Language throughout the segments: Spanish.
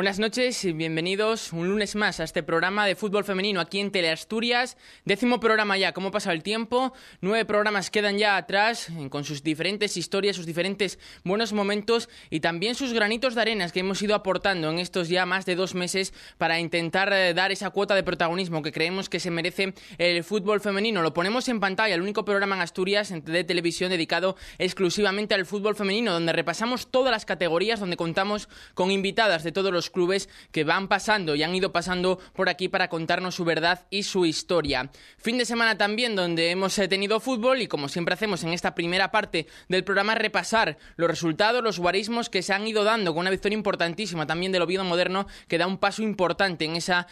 Buenas noches y bienvenidos un lunes más a este programa de fútbol femenino aquí en Teleasturias. 10º programa ya, ¿cómo pasa el tiempo? 9 programas quedan ya atrás con sus diferentes historias, sus diferentes buenos momentos y también sus granitos de arenas que hemos ido aportando en estos ya más de 2 meses para intentar dar esa cuota de protagonismo que creemos que se merece el fútbol femenino. Lo ponemos en pantalla, el único programa en Asturias de televisión dedicado exclusivamente al fútbol femenino, donde repasamos todas las categorías, donde contamos con invitadas de todos los clubes que van pasando y han ido pasando por aquí para contarnos su verdad y su historia. Fin de semana también donde hemos tenido fútbol y como siempre hacemos en esta primera parte del programa repasar los resultados, los guarismos que se han ido dando con una victoria importantísima también del Oviedo Moderno que da un paso importante en esa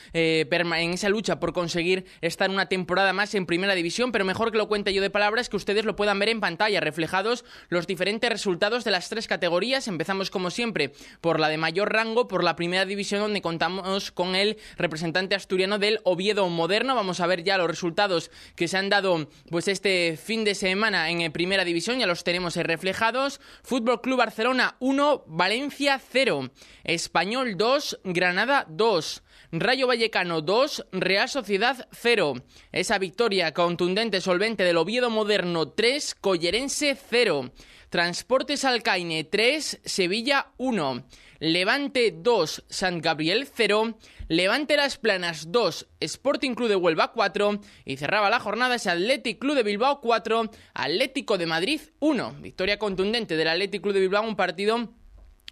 lucha por conseguir estar una temporada más en primera división, pero mejor que lo cuente yo de palabras que ustedes lo puedan ver en pantalla reflejados los diferentes resultados de las 3 categorías. Empezamos como siempre por la de mayor rango, por la primera división, donde contamos con el representante asturiano del Oviedo Moderno. Vamos a ver ya los resultados que se han dado pues este fin de semana en primera división, ya los tenemos reflejados. Fútbol Club Barcelona 1, Valencia 0, Español 2, Granada 2, Rayo Vallecano 2, Real Sociedad 0. Esa victoria contundente, solvente del Oviedo Moderno 3, Collerense 0, Transportes Alcaine 3, Sevilla 1, Levante 2, Sant Gabriel 0, Levante Las Planas 2, Sporting Club de Huelva 4 y cerraba la jornada ese Athletic Club de Bilbao 4, Atlético de Madrid 1. Victoria contundente del Athletic Club de Bilbao, un partido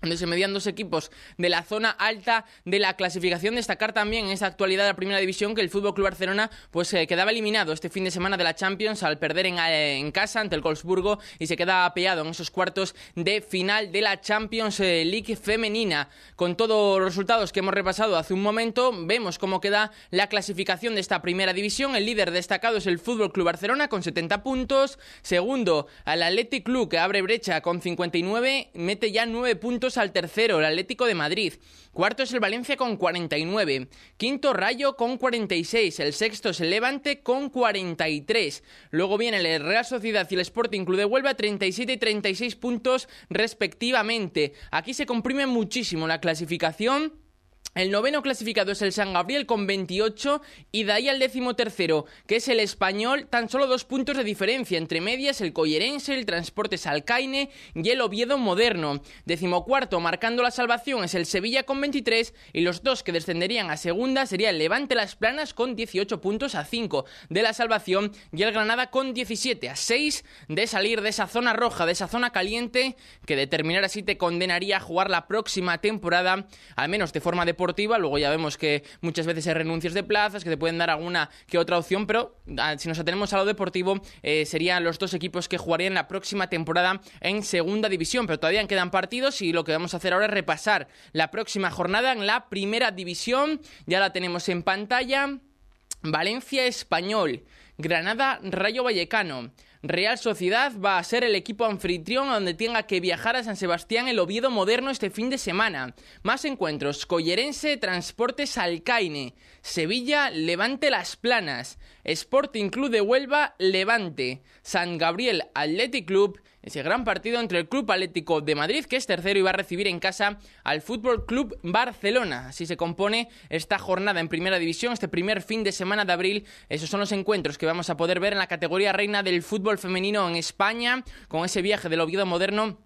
donde se medían 2 equipos de la zona alta de la clasificación. Destacar también en esta actualidad de la primera división que el FC Barcelona pues quedaba eliminado este fin de semana de la Champions al perder en casa ante el Wolfsburgo y se queda apeado en esos cuartos de final de la Champions League femenina. Con todos los resultados que hemos repasado hace un momento, vemos cómo queda la clasificación de esta primera división. El líder destacado es el FC Barcelona con 70 puntos, segundo al Athletic Club que abre brecha con 59, mete ya 9 puntos al tercero, el Atlético de Madrid. Cuarto es el Valencia con 49. Quinto, Rayo con 46. El sexto es el Levante con 43. Luego viene el Real Sociedad y el Sporting Club de Huelva, 37 y 36 puntos respectivamente. Aquí se comprime muchísimo la clasificación. El noveno clasificado es el Sant Gabriel con 28 y de ahí al 13º, que es el Español, tan solo 2 puntos de diferencia. Entre medias el Collerense, el Transportes Alcaine y el Oviedo Moderno. 14º, marcando la salvación, es el Sevilla con 23 y los 2 que descenderían a segunda sería el Levante Las Planas con 18 puntos a 5 de la salvación y el Granada con 17 a 6 de salir de esa zona roja, de esa zona caliente que determinar así te condenaría a jugar la próxima temporada, al menos de forma deportiva. Luego ya vemos que muchas veces hay renuncias de plazas, que te pueden dar alguna que otra opción, pero si nos atenemos a lo deportivo, serían los 2 equipos que jugarían la próxima temporada en segunda división, pero todavía quedan partidos y lo que vamos a hacer ahora es repasar la próxima jornada en la primera división. Ya la tenemos en pantalla. Valencia Español, Granada Rayo Vallecano. Real Sociedad va a ser el equipo anfitrión donde tenga que viajar a San Sebastián el Oviedo Moderno este fin de semana. Más encuentros: Collerense, Transportes Alcaine, Sevilla, Levante Las Planas, Sporting Club de Huelva, Levante, Sant Gabriel Athletic Club. Ese gran partido entre el Club Atlético de Madrid, que es tercero y va a recibir en casa al Fútbol Club Barcelona. Así se compone esta jornada en primera división, este primer fin de semana de abril. Esos son los encuentros que vamos a poder ver en la categoría reina del fútbol femenino en España, con ese viaje del Oviedo Moderno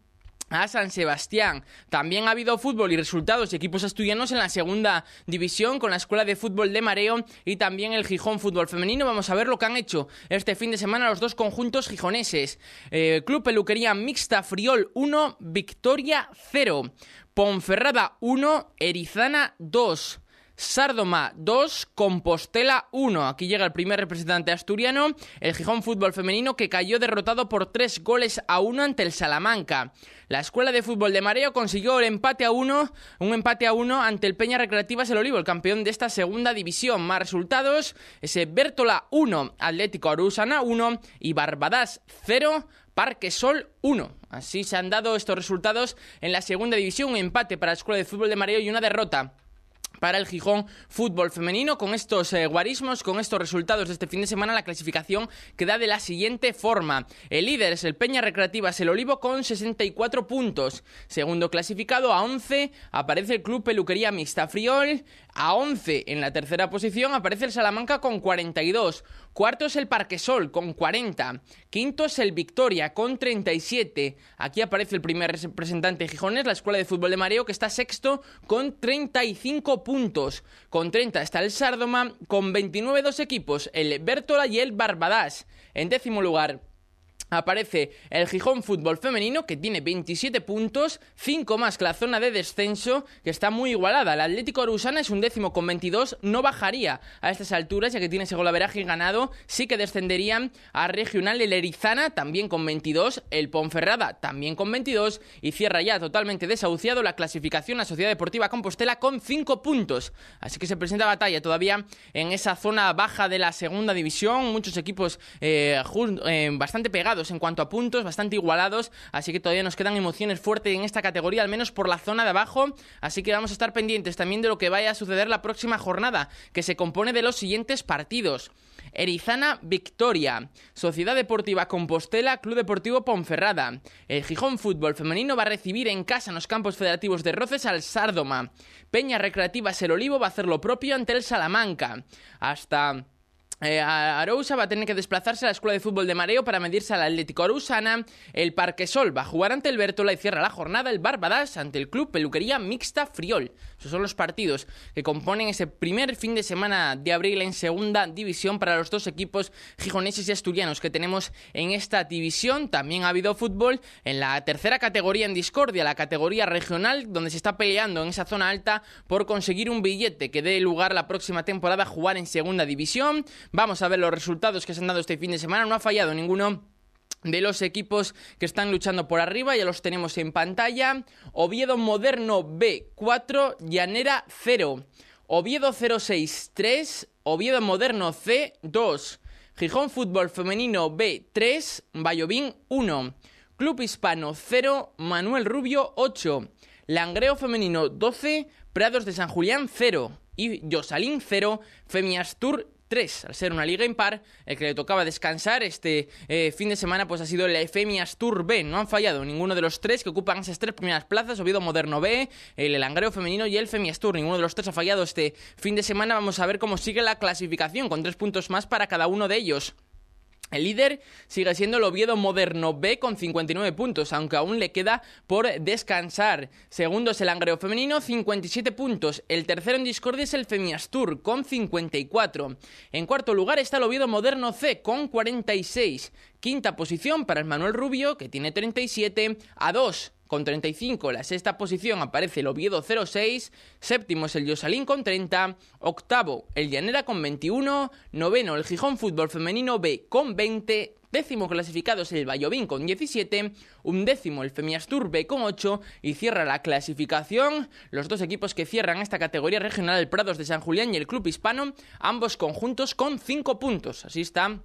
a San Sebastián. También ha habido fútbol y resultados y equipos asturianos en la segunda división con la Escuela de Fútbol de Mareo y también el Gijón Fútbol Femenino. Vamos a ver lo que han hecho este fin de semana los 2 conjuntos gijoneses. Club Peluquería Mixta Friol 1, Victoria 0. Ponferrada 1, Erizana 2. Sardoma 2, Compostela 1. Aquí llega el primer representante asturiano, el Gijón Fútbol Femenino, que cayó derrotado por 3-1 ante el Salamanca. La Escuela de Fútbol de Mareo consiguió un empate a 1 ante el Peña Recreativas El Olivo, el campeón de esta segunda división. Más resultados: ese Bértola 1, Atlético Arusana 1 y Barbadas 0, Parque Sol 1. Así se han dado estos resultados en la segunda división: un empate para la Escuela de Fútbol de Mareo y una derrota para el Gijón Fútbol Femenino. Con estos guarismos, con estos resultados de este fin de semana, la clasificación queda de la siguiente forma. El líder es el Peña Recreativas El Olivo con 64 puntos. Segundo clasificado, a 11, aparece el Club Peluquería Mixta Friol. A 11, en la tercera posición, aparece el Salamanca con 42. Cuarto es el Parquesol con 40. Quinto es el Victoria con 37. Aquí aparece el primer representante gijonés, la Escuela de Fútbol de Mareo, que está sexto con 35 puntos. Con 30 está el Sárdoma, con 29 dos equipos, el Bértola y el Barbadas. En décimo lugar aparece el Gijón Fútbol Femenino, que tiene 27 puntos, 5 más que la zona de descenso, que está muy igualada. El Atlético Arusana es un décimo con 22, no bajaría a estas alturas, ya que tiene ese golaveraje ganado. Sí que descenderían a Regional el Erizana, también con 22, el Ponferrada, también con 22, y cierra ya totalmente desahuciado la clasificación la Sociedad Deportiva Compostela con 5 puntos. Así que se presenta batalla todavía en esa zona baja de la segunda división, muchos equipos bastante pegados en cuanto a puntos, bastante igualados, así que todavía nos quedan emociones fuertes en esta categoría, al menos por la zona de abajo, así que vamos a estar pendientes también de lo que vaya a suceder la próxima jornada, que se compone de los siguientes partidos: Erizana Victoria, Sociedad Deportiva Compostela, Club Deportivo Ponferrada. El Gijón Fútbol Femenino va a recibir en casa en los campos federativos de Roces al Sárdoma. Peña Recreativas El Olivo va a hacer lo propio ante el Salamanca. Hasta Arousa va a tener que desplazarse a la Escuela de Fútbol de Mareo para medirse al Atlético Arusana. El Parquesol va a jugar ante el Bértola y cierra la jornada el Barbadas ante el Club Peluquería Mixta Friol. Esos son los partidos que componen ese primer fin de semana de abril en segunda división para los dos equipos gijoneses y asturianos que tenemos en esta división. También ha habido fútbol en la tercera categoría en discordia, la categoría regional, donde se está peleando en esa zona alta por conseguir un billete que dé lugar la próxima temporada a jugar en segunda división. Vamos a ver los resultados que se han dado este fin de semana. No ha fallado ninguno de los equipos que están luchando por arriba, ya los tenemos en pantalla. Oviedo Moderno B 4, Llanera 0, Oviedo 06 3, Oviedo Moderno C 2, Gijón Fútbol Femenino B 3, Vallovín 1, Club Hispano 0, Manuel Rubio 8, Langreo Femenino 12, Prados de San Julián 0 y Yosalín 0, Femiastur 3. Al ser una liga impar, el que le tocaba descansar este fin de semana pues ha sido el Femiastur B. No han fallado ninguno de los tres que ocupan esas tres primeras plazas: Oviedo Moderno B, el Langreo Femenino y el Femiastur. Ninguno de los tres ha fallado este fin de semana. Vamos a ver cómo sigue la clasificación, con 3 puntos más para cada uno de ellos. El líder sigue siendo el Oviedo Moderno B con 59 puntos, aunque aún le queda por descansar. Segundo es el Langreo Femenino, 57 puntos. El tercero en discordia es el Femiastur, con 54. En cuarto lugar está el Oviedo Moderno C, con 46. Quinta posición para el Manuel Rubio, que tiene 37, a 2. Con 35, la sexta posición aparece el Oviedo 06, séptimo es el Yosalín con 30, octavo el Llanera con 21, noveno el Gijón Fútbol Femenino B con 20, décimo clasificado es el Vallovín con 17, undécimo el Femiastur B con 8 y cierra la clasificación los dos equipos que cierran esta categoría regional, el Prados de San Julián y el Club Hispano, ambos conjuntos con 5 puntos. Así está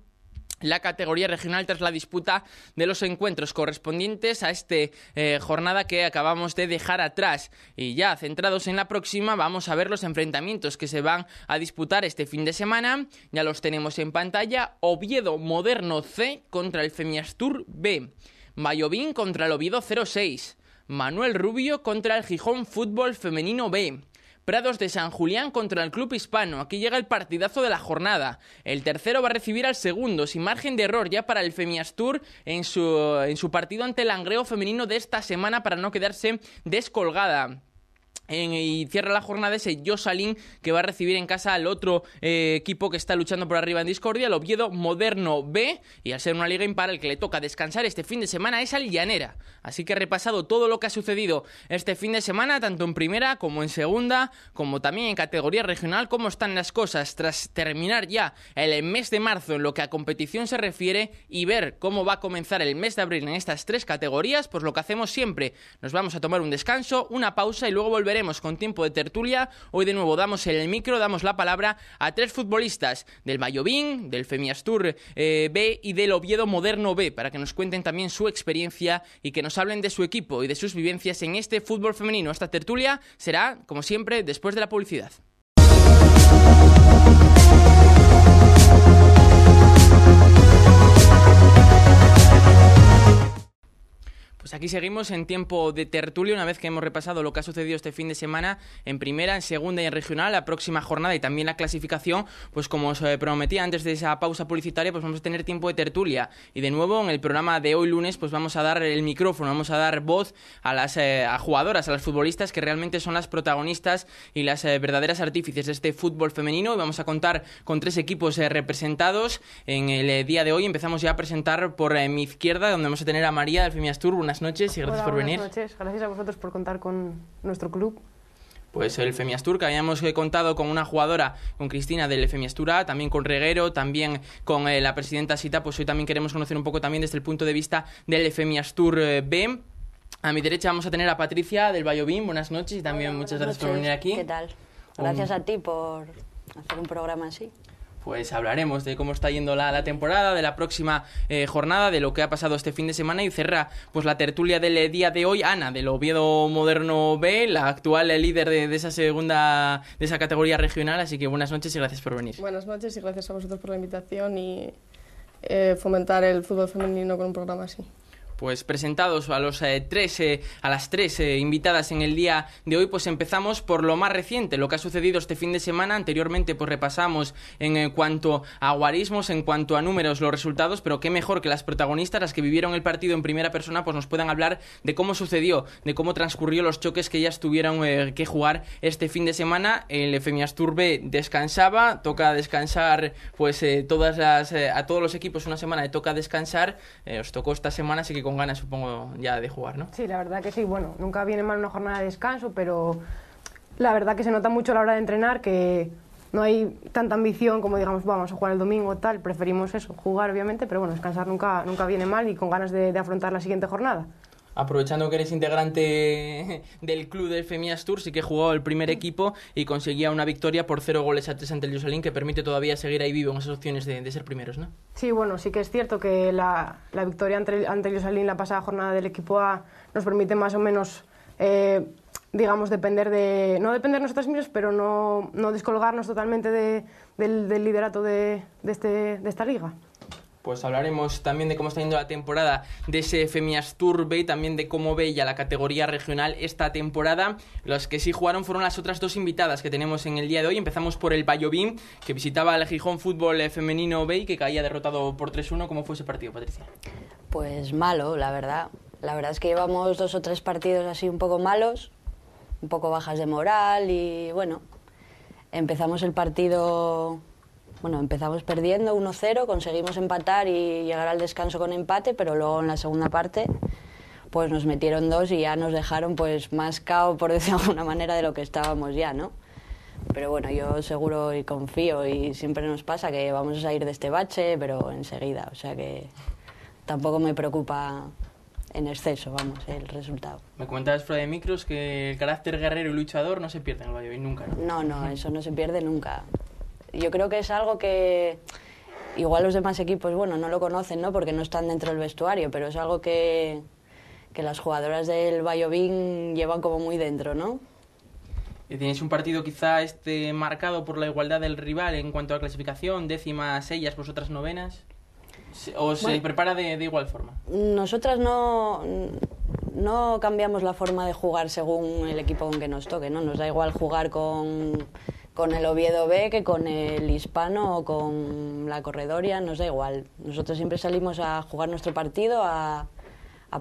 la categoría regional tras la disputa de los encuentros correspondientes a esta jornada que acabamos de dejar atrás. Y ya centrados en la próxima, vamos a ver los enfrentamientos que se van a disputar este fin de semana. Ya los tenemos en pantalla: Oviedo Moderno C contra el Femiastur B, Vallovín contra el Oviedo 06, Manuel Rubio contra el Gijón Fútbol Femenino B, Prados de San Julián contra el Club Hispano. Aquí llega el partidazo de la jornada. El tercero va a recibir al segundo, sin margen de error ya para el Femiastur en su partido ante el Langreo Femenino de esta semana, para no quedarse descolgada. Y cierra la jornada ese Yosalín, que va a recibir en casa al otro equipo que está luchando por arriba en discordia, el Oviedo Moderno B. Y al ser una liga impar, el que le toca descansar este fin de semana es al Llanera. Así que he repasado todo lo que ha sucedido este fin de semana, tanto en primera como en segunda, como también en categoría regional, cómo están las cosas tras terminar ya el mes de marzo en lo que a competición se refiere, y ver cómo va a comenzar el mes de abril en estas tres categorías. Pues lo que hacemos siempre: nos vamos a tomar un descanso, una pausa, y luego volver volveremos con tiempo de tertulia. Hoy de nuevo damos el micro, damos la palabra a 3 futbolistas del Vallovín, del Femiastur B y del Oviedo Moderno B, para que nos cuenten también su experiencia y que nos hablen de su equipo y de sus vivencias en este fútbol femenino. Esta tertulia será, como siempre, después de la publicidad. Pues aquí seguimos en tiempo de tertulia, una vez que hemos repasado lo que ha sucedido este fin de semana en primera, en segunda y en regional, la próxima jornada y también la clasificación. Pues como os prometía antes de esa pausa publicitaria, pues vamos a tener tiempo de tertulia. Y de nuevo en el programa de hoy lunes pues vamos a dar el micrófono, vamos a dar voz a las jugadoras, a las futbolistas que realmente son las protagonistas y las verdaderas artífices de este fútbol femenino. Y vamos a contar con 3 equipos representados en el día de hoy. Empezamos ya a presentar por mi izquierda, donde vamos a tener a María del Femiastur. Buenas noches y gracias por venir. Buenas noches, gracias a vosotros por contar con nuestro club. Pues el Femiastur, que habíamos contado con una jugadora, con Cristina del Femiastur A, también con Reguero, también con la presidenta Sita, pues hoy también queremos conocer un poco también desde el punto de vista del Femiastur B. A mi derecha vamos a tener a Patricia del Vallovín. Buenas noches y también muchas gracias por venir aquí. ¿Qué tal? Gracias a ti por hacer un programa así. Pues hablaremos de cómo está yendo la temporada, de la próxima jornada, de lo que ha pasado este fin de semana y cerra pues la tertulia del día de hoy Ana, del Oviedo Moderno B, la actual líder de esa categoría regional, así que buenas noches y gracias por venir. Buenas noches y gracias a vosotros por la invitación y fomentar el fútbol femenino con un programa así. Pues presentados a las tres invitadas en el día de hoy, pues empezamos por lo más reciente, lo que ha sucedido este fin de semana. Anteriormente pues repasamos en cuanto a guarismos, en cuanto a números, los resultados, pero qué mejor que las protagonistas, las que vivieron el partido en primera persona, pues nos puedan hablar de cómo sucedió, de cómo transcurrió los choques que ellas tuvieron que jugar este fin de semana. El Femiastur B descansaba, toca descansar pues a todos los equipos una semana le toca descansar, os tocó esta semana, así que con ganas, supongo, ya de jugar, ¿no? Sí, la verdad que sí. Bueno, nunca viene mal una jornada de descanso, pero la verdad que se nota mucho a la hora de entrenar que no hay tanta ambición como, digamos, vamos a jugar el domingo o tal. Preferimos eso, jugar, obviamente, pero bueno, descansar nunca viene mal y con ganas de afrontar la siguiente jornada. Aprovechando que eres integrante del club del Femiastur, sí que jugó el primer equipo y conseguía una victoria por 0-3 ante el Yosalín, que permite todavía seguir ahí vivo en esas opciones de ser primeros, ¿no? Sí, bueno, sí que es cierto que la victoria ante el Yosalín la pasada jornada del equipo A nos permite más o menos, digamos, no depender de nosotros mismos, pero no descolgarnos totalmente del liderato de esta liga. Pues hablaremos también de cómo está yendo la temporada de ese Femiastur B y también de cómo ve ya la categoría regional esta temporada. Los que sí jugaron fueron las otras 2 invitadas que tenemos en el día de hoy. Empezamos por el Vallovín, que visitaba el Gijón Fútbol Femenino B y que caía derrotado por 3-1. ¿Cómo fue ese partido, Patricia? Pues malo, la verdad. La verdad es que llevamos 2 o 3 partidos así un poco malos, un poco bajas de moral y bueno, empezamos el partido... Bueno, empezamos perdiendo 1-0, conseguimos empatar y llegar al descanso con empate, pero luego en la segunda parte pues nos metieron 2 y ya nos dejaron pues más cao, por decirlo de alguna manera, de lo que estábamos ya, ¿no? Pero bueno, yo seguro y confío y siempre nos pasa que vamos a salir de este bache, pero enseguida, o sea que tampoco me preocupa en exceso, vamos, el resultado. Me comentabas fuera de micros que el carácter guerrero y luchador no se pierde en el Vallovín nunca, ¿no? No, eso no se pierde nunca. Yo creo que es algo que igual los demás equipos, bueno, no lo conocen, ¿no? Porque no están dentro del vestuario, pero es algo que las jugadoras del Vallovín llevan como muy dentro, ¿no? ¿Tienes un partido quizá marcado por la igualdad del rival en cuanto a clasificación? Décimas ellas, vosotras novenas. ¿O se prepara de igual forma? Nosotras no cambiamos la forma de jugar según el equipo con que nos toque, ¿no? Nos da igual jugar con el Oviedo B que con el Hispano o con la Corredoria, nos da igual. Nosotros siempre salimos a jugar nuestro partido, a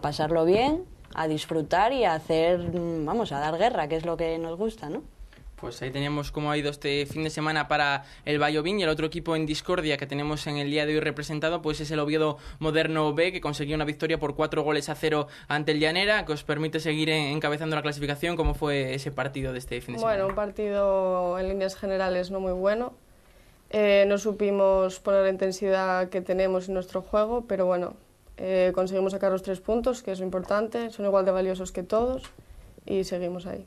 pasarlo bien, a disfrutar y a dar guerra, que es lo que nos gusta, ¿no? Pues ahí teníamos cómo ha ido este fin de semana para el Vallovín, y el otro equipo en discordia que tenemos en el día de hoy representado pues es el Oviedo Moderno B, que consiguió una victoria por 4-0 ante el Llanera, que os permite seguir encabezando la clasificación. ¿Cómo fue ese partido de este fin de semana? Bueno, un partido en líneas generales no muy bueno. No supimos poner la intensidad que tenemos en nuestro juego, pero bueno, conseguimos sacar los 3 puntos, que es lo importante, son igual de valiosos que todos, y seguimos ahí.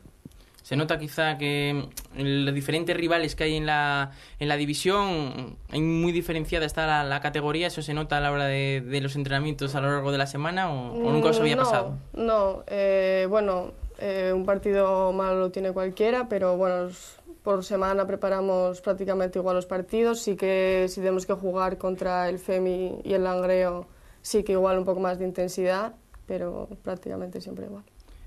Se nota quizá que los diferentes rivales que hay en la división, hay muy diferenciada está la categoría. ¿Eso se nota a la hora de los entrenamientos a lo largo de la semana o nunca os había pasado? No, un partido malo lo tiene cualquiera, pero bueno, por semana preparamos prácticamente igual los partidos. Sí que si tenemos que jugar contra el FEMI y el Langreo, sí que igual un poco más de intensidad, pero prácticamente siempre igual.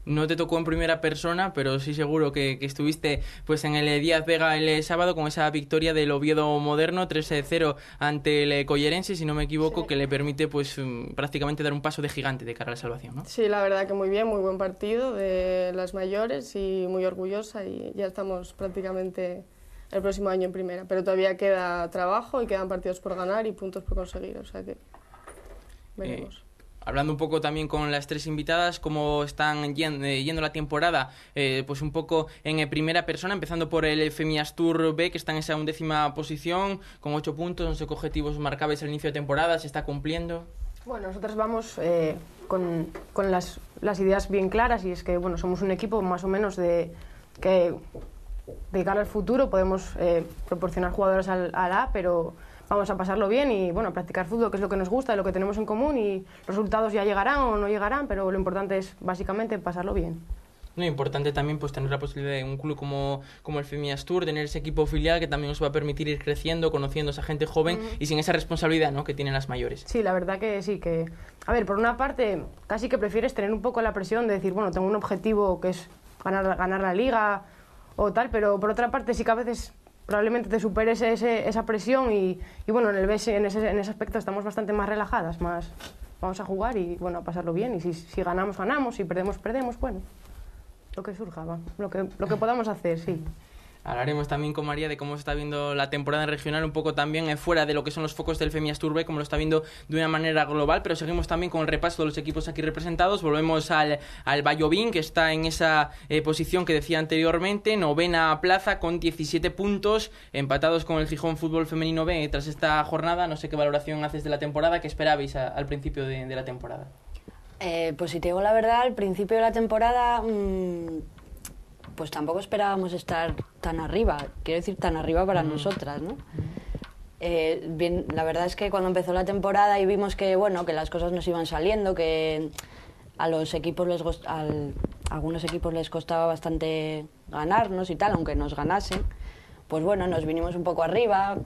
No te tocó en primera persona, pero sí seguro que estuviste pues en el Díaz Vega el sábado con esa victoria del Oviedo Moderno 3-0 ante el Collerense, si no me equivoco, sí, que le permite pues prácticamente dar un paso de gigante de cara a la salvación, ¿no? Sí, la verdad que muy bien, muy buen partido de las mayores y muy orgullosa, y ya estamos prácticamente el próximo año en primera, pero todavía queda trabajo y quedan partidos por ganar y puntos por conseguir, o sea que veremos. Hablando un poco también con las tres invitadas, cómo están yendo la temporada, pues un poco en primera persona, empezando por el Femiastur B, que está en esa 11ª posición, con 8 puntos, no sé qué objetivos marcabais al inicio de temporada, ¿se está cumpliendo? Bueno, nosotros vamos con las ideas bien claras, y es que bueno, somos un equipo más o menos que de cara al futuro podemos proporcionar jugadores al A, pero vamos a pasarlo bien y bueno, a practicar fútbol, que es lo que nos gusta y lo que tenemos en común, y los resultados ya llegarán o no llegarán, pero lo importante es básicamente pasarlo bien. No, importante también pues tener la posibilidad de un club como el Femiastur, tener ese equipo filial que también os va a permitir ir creciendo, conociendo a esa gente joven y sin esa responsabilidad, ¿no?, que tienen las mayores. Sí, la verdad que sí, que a ver, por una parte casi que prefieres tener un poco la presión de decir, bueno, tengo un objetivo que es ganar la liga o tal, pero por otra parte sí que a veces probablemente te superes esa presión y bueno, en ese aspecto estamos bastante más relajadas, más vamos a jugar y bueno, a pasarlo bien, y si ganamos, ganamos, si perdemos, perdemos, bueno, lo que surja, lo que podamos hacer, sí. Hablaremos también con María de cómo se está viendo la temporada regional, un poco también fuera de lo que son los focos del Femiastur B, como lo está viendo de una manera global, pero seguimos también con el repaso de los equipos aquí representados. Volvemos al Vallovín, que está en esa posición que decía anteriormente, 9ª plaza con 17 puntos, empatados con el Gijón Fútbol Femenino B tras esta jornada. No sé qué valoración haces de la temporada, qué esperabais al principio de la temporada. Pues si te digo la verdad, al principio de la temporada pues tampoco esperábamos estar tan arriba, quiero decir tan arriba para nosotras, ¿no? Bien, la verdad es que cuando empezó la temporada y vimos que bueno, que las cosas nos iban saliendo, que a los equipos algunos equipos les costaba bastante ganarnos y tal, aunque nos ganasen, pues bueno, nos vinimos un poco arriba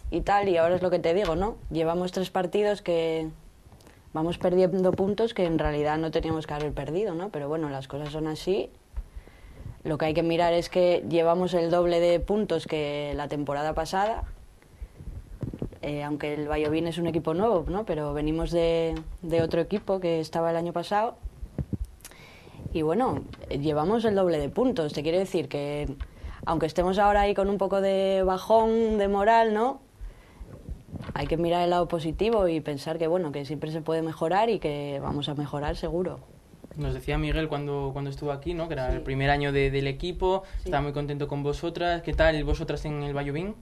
y tal, y ahora es lo que te digo, ¿no? Llevamos 3 partidos que vamos perdiendo puntos que en realidad no teníamos que haber perdido, ¿no? Pero bueno, las cosas son así. Lo que hay que mirar es que llevamos el doble de puntos que la temporada pasada, aunque el Vallovín es un equipo nuevo, ¿no? Pero venimos de otro equipo que estaba el año pasado y bueno, llevamos el doble de puntos. Te quiero decir que aunque estemos ahora ahí con un poco de bajón de moral, ¿no?, hay que mirar el lado positivo y pensar que bueno, que siempre se puede mejorar y que vamos a mejorar seguro. Nos decía Miguel cuando estuvo aquí, ¿no?, que era el primer año del equipo, estaba muy contento con vosotras. ¿Qué tal vosotras en el Vallovín?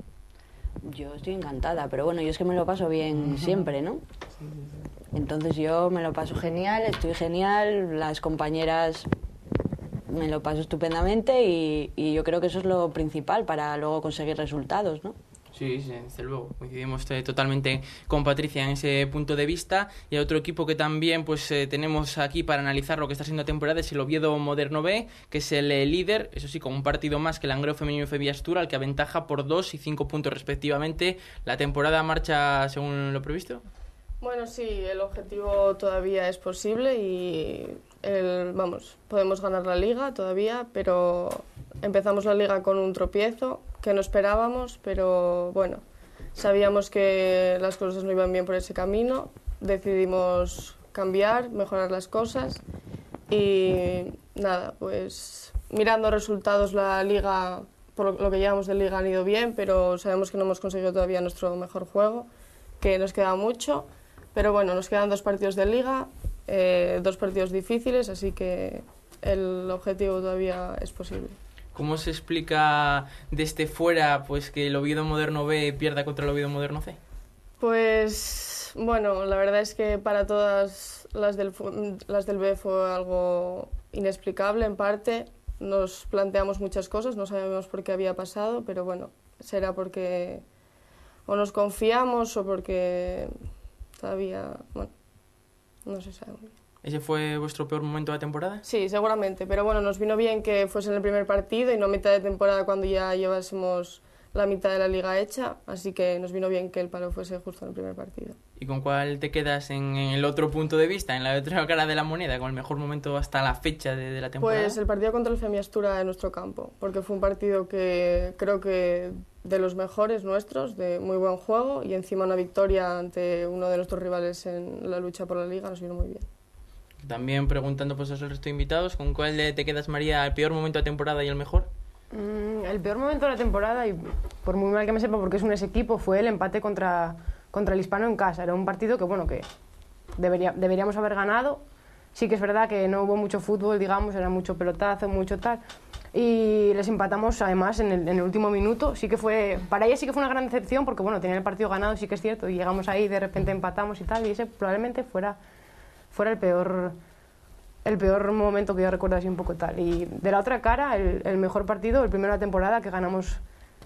Yo estoy encantada, pero bueno, yo es que me lo paso bien siempre, ¿no? Entonces yo me lo paso genial, estoy genial, las compañeras me lo paso estupendamente y yo creo que eso es lo principal para luego conseguir resultados, ¿no? Sí, desde luego, coincidimos totalmente con Patricia en ese punto de vista. Y otro equipo que también pues tenemos aquí para analizar lo que está siendo la temporada es el Oviedo Moderno B, que es el líder, eso sí, con un partido más que el Langreo Femenino y Femiastur, al que aventaja por 2 y 5 puntos respectivamente. ¿La temporada marcha según lo previsto? Bueno, sí, el objetivo todavía es posible y podemos ganar la liga todavía, pero empezamos la liga con un tropiezo que no esperábamos, pero bueno, sabíamos que las cosas no iban bien por ese camino, decidimos cambiar, mejorar las cosas y nada, pues mirando resultados la liga, por lo que llevamos de liga han ido bien, pero sabemos que no hemos conseguido todavía nuestro mejor juego, que nos queda mucho, pero bueno, nos quedan 2 partidos de liga, 2 partidos difíciles, así que el objetivo todavía es posible. ¿Cómo se explica desde fuera pues que el Oviedo Moderno B pierda contra el Oviedo Moderno C? Pues bueno, la verdad es que para todas las del B fue algo inexplicable en parte. nos planteamos muchas cosas, no sabemos por qué había pasado, pero bueno, será porque o nos confiamos o porque todavía, bueno, no se sabe muy bien. ¿Ese fue vuestro peor momento de la temporada? Sí, seguramente, pero bueno, nos vino bien que fuese en el primer partido y no a mitad de temporada cuando ya llevásemos la mitad de la liga hecha, así que nos vino bien que el palo fuese justo en el primer partido. ¿Y con cuál te quedas en el otro punto de vista, en la otra cara de la moneda, con el mejor momento hasta la fecha de la temporada? Pues el partido contra el Femiastura en nuestro campo, porque fue un partido que creo que de los mejores nuestros, de muy buen juego, y encima una victoria ante uno de nuestros rivales en la lucha por la liga nos vino muy bien. También preguntando pues, al resto de invitados, ¿con cuál te quedas, María, el peor momento de la temporada y el mejor? El peor momento de la temporada, y por muy mal que me sepa porque es un ese equipo, fue el empate contra el Hispano en casa. Era un partido que, bueno, que deberíamos haber ganado. Sí que es verdad que no hubo mucho fútbol, digamos, era mucho pelotazo, mucho tal. Y les empatamos además en el último minuto. Sí que fue, para ella sí que fue una gran decepción porque, bueno, tenía el partido ganado, sí que es cierto, y llegamos ahí y de repente empatamos y tal, y ese probablemente fuera el peor momento que yo recuerdo así un poco tal. Y de la otra cara, el mejor partido, el primero de la temporada, que ganamos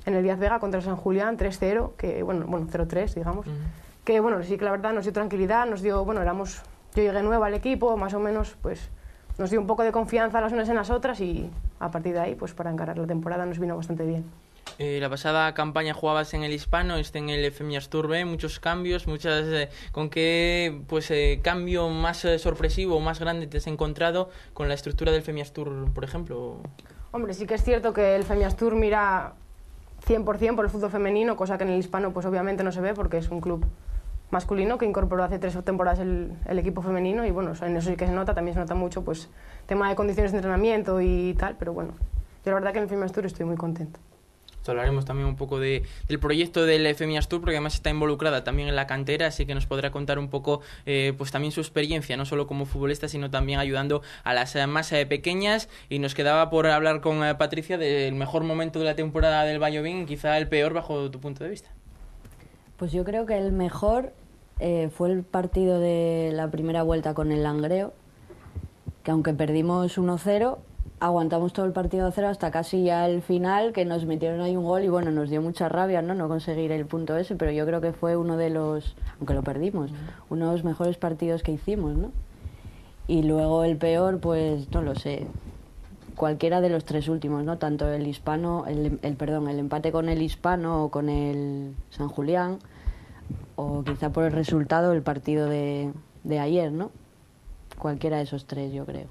en el Díaz Vega contra el San Julián 3-0, que bueno 0-3, digamos, que bueno, sí que la verdad nos dio tranquilidad, nos dio, bueno, yo llegué nueva al equipo, más o menos, pues nos dio un poco de confianza las unas en las otras y a partir de ahí, pues para encarar la temporada nos vino bastante bien. La pasada campaña jugabas en el Hispano, en el Femiastur B, muchos cambios, ¿con qué pues, cambio más sorpresivo o más grande te has encontrado con la estructura del Femiastur, por ejemplo? Hombre, sí que es cierto que el Femiastur mira 100% por el fútbol femenino, cosa que en el Hispano pues obviamente no se ve porque es un club masculino que incorporó hace 3 temporadas el equipo femenino y bueno, en eso sí que se nota, también se nota mucho pues tema de condiciones de entrenamiento y tal, pero bueno, yo la verdad que en el Femiastur estoy muy contento. Hablaremos también un poco del proyecto del Femiastur, porque además está involucrada también en la cantera, así que nos podrá contar un poco pues también su experiencia, no solo como futbolista, sino también ayudando a las más pequeñas. Y nos quedaba por hablar con Patricia del mejor momento de la temporada del Valladolid, quizá el peor bajo tu punto de vista. Pues yo creo que el mejor fue el partido de la primera vuelta con el Langreo, que aunque perdimos 1-0, aguantamos todo el partido 0 hasta casi ya el final, que nos metieron ahí un gol y bueno, nos dio mucha rabia no conseguir el punto ese, pero yo creo que fue uno de los, aunque lo perdimos, uno de los mejores partidos que hicimos, ¿no? Y luego el peor, pues no lo sé, cualquiera de los 3 últimos, ¿no? Tanto el Hispano, el empate con el Hispano o con el San Julián, o quizá por el resultado el partido de ayer, ¿no? Cualquiera de esos 3, yo creo.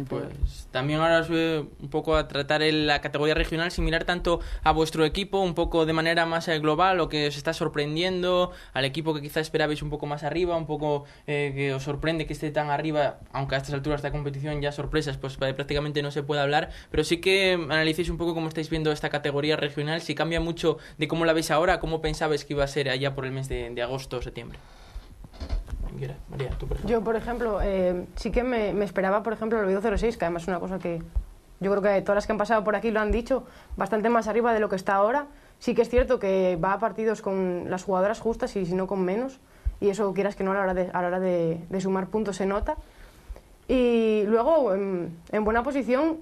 Pues también ahora os voy un poco a tratar la categoría regional sin mirar tanto a vuestro equipo, un poco de manera más global, lo que os está sorprendiendo, al equipo que quizá esperabais un poco más arriba, un poco que os sorprende que esté tan arriba, aunque a estas alturas de esta competición ya sorpresas pues prácticamente no se puede hablar, pero sí que analicéis un poco cómo estáis viendo esta categoría regional, si cambia mucho de cómo la veis ahora, cómo pensabais que iba a ser allá por el mes de agosto o septiembre. María, tú, por ejemplo. Yo, por ejemplo, sí que me esperaba, por ejemplo, el Oviedo 06, que además es una cosa que yo creo que todas las que han pasado por aquí lo han dicho, bastante más arriba de lo que está ahora. Sí que es cierto que va a partidos con las jugadoras justas y si no con menos, y eso quieras que no a la hora de sumar puntos se nota. Y luego, en buena posición,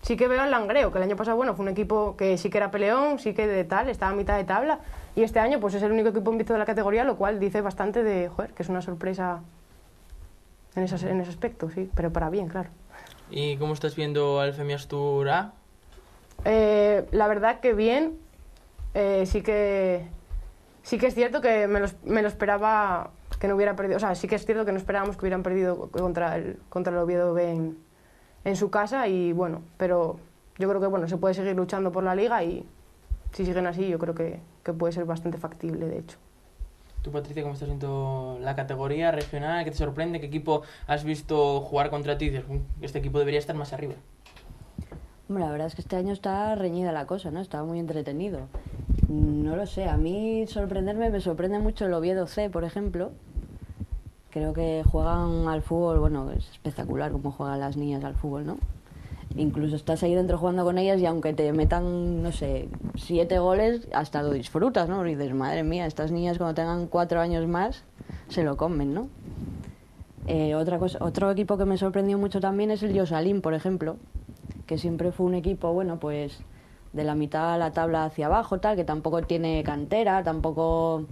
sí que veo al Langreo, que el año pasado bueno, fue un equipo que sí que era peleón, sí que de tal, estaba a mitad de tabla. Y este año pues es el único equipo invicto de la categoría, lo cual dice bastante de, joder, que es una sorpresa en ese aspecto, sí, pero para bien, claro. ¿Y cómo estás viendo al Femiastur A? La verdad que bien, sí que es cierto que me lo esperaba que no hubiera perdido, o sea, sí que es cierto que no esperábamos que hubieran perdido contra el Oviedo B en su casa y bueno, pero yo creo que bueno, se puede seguir luchando por la liga y si siguen así yo creo que puede ser bastante factible, de hecho. Tú, Patricia, ¿cómo estás viendo la categoría regional? ¿Qué te sorprende? ¿Qué equipo has visto jugar contra ti y dices, este equipo debería estar más arriba? Hombre, la verdad es que este año está reñida la cosa, ¿no? Está muy entretenido. No lo sé, a mí me sorprende mucho el Oviedo C, por ejemplo. Creo que juegan al fútbol, bueno, es espectacular cómo juegan las niñas al fútbol, ¿no? Incluso estás ahí dentro jugando con ellas y aunque te metan, no sé, 7 goles, hasta lo disfrutas, ¿no? Y dices, madre mía, estas niñas cuando tengan 4 años más se lo comen, ¿no? Otro equipo que me sorprendió mucho también es el Yosalín, por ejemplo, que siempre fue un equipo, bueno, pues de la mitad de la tabla hacia abajo, tal, que tampoco tiene cantera, tampoco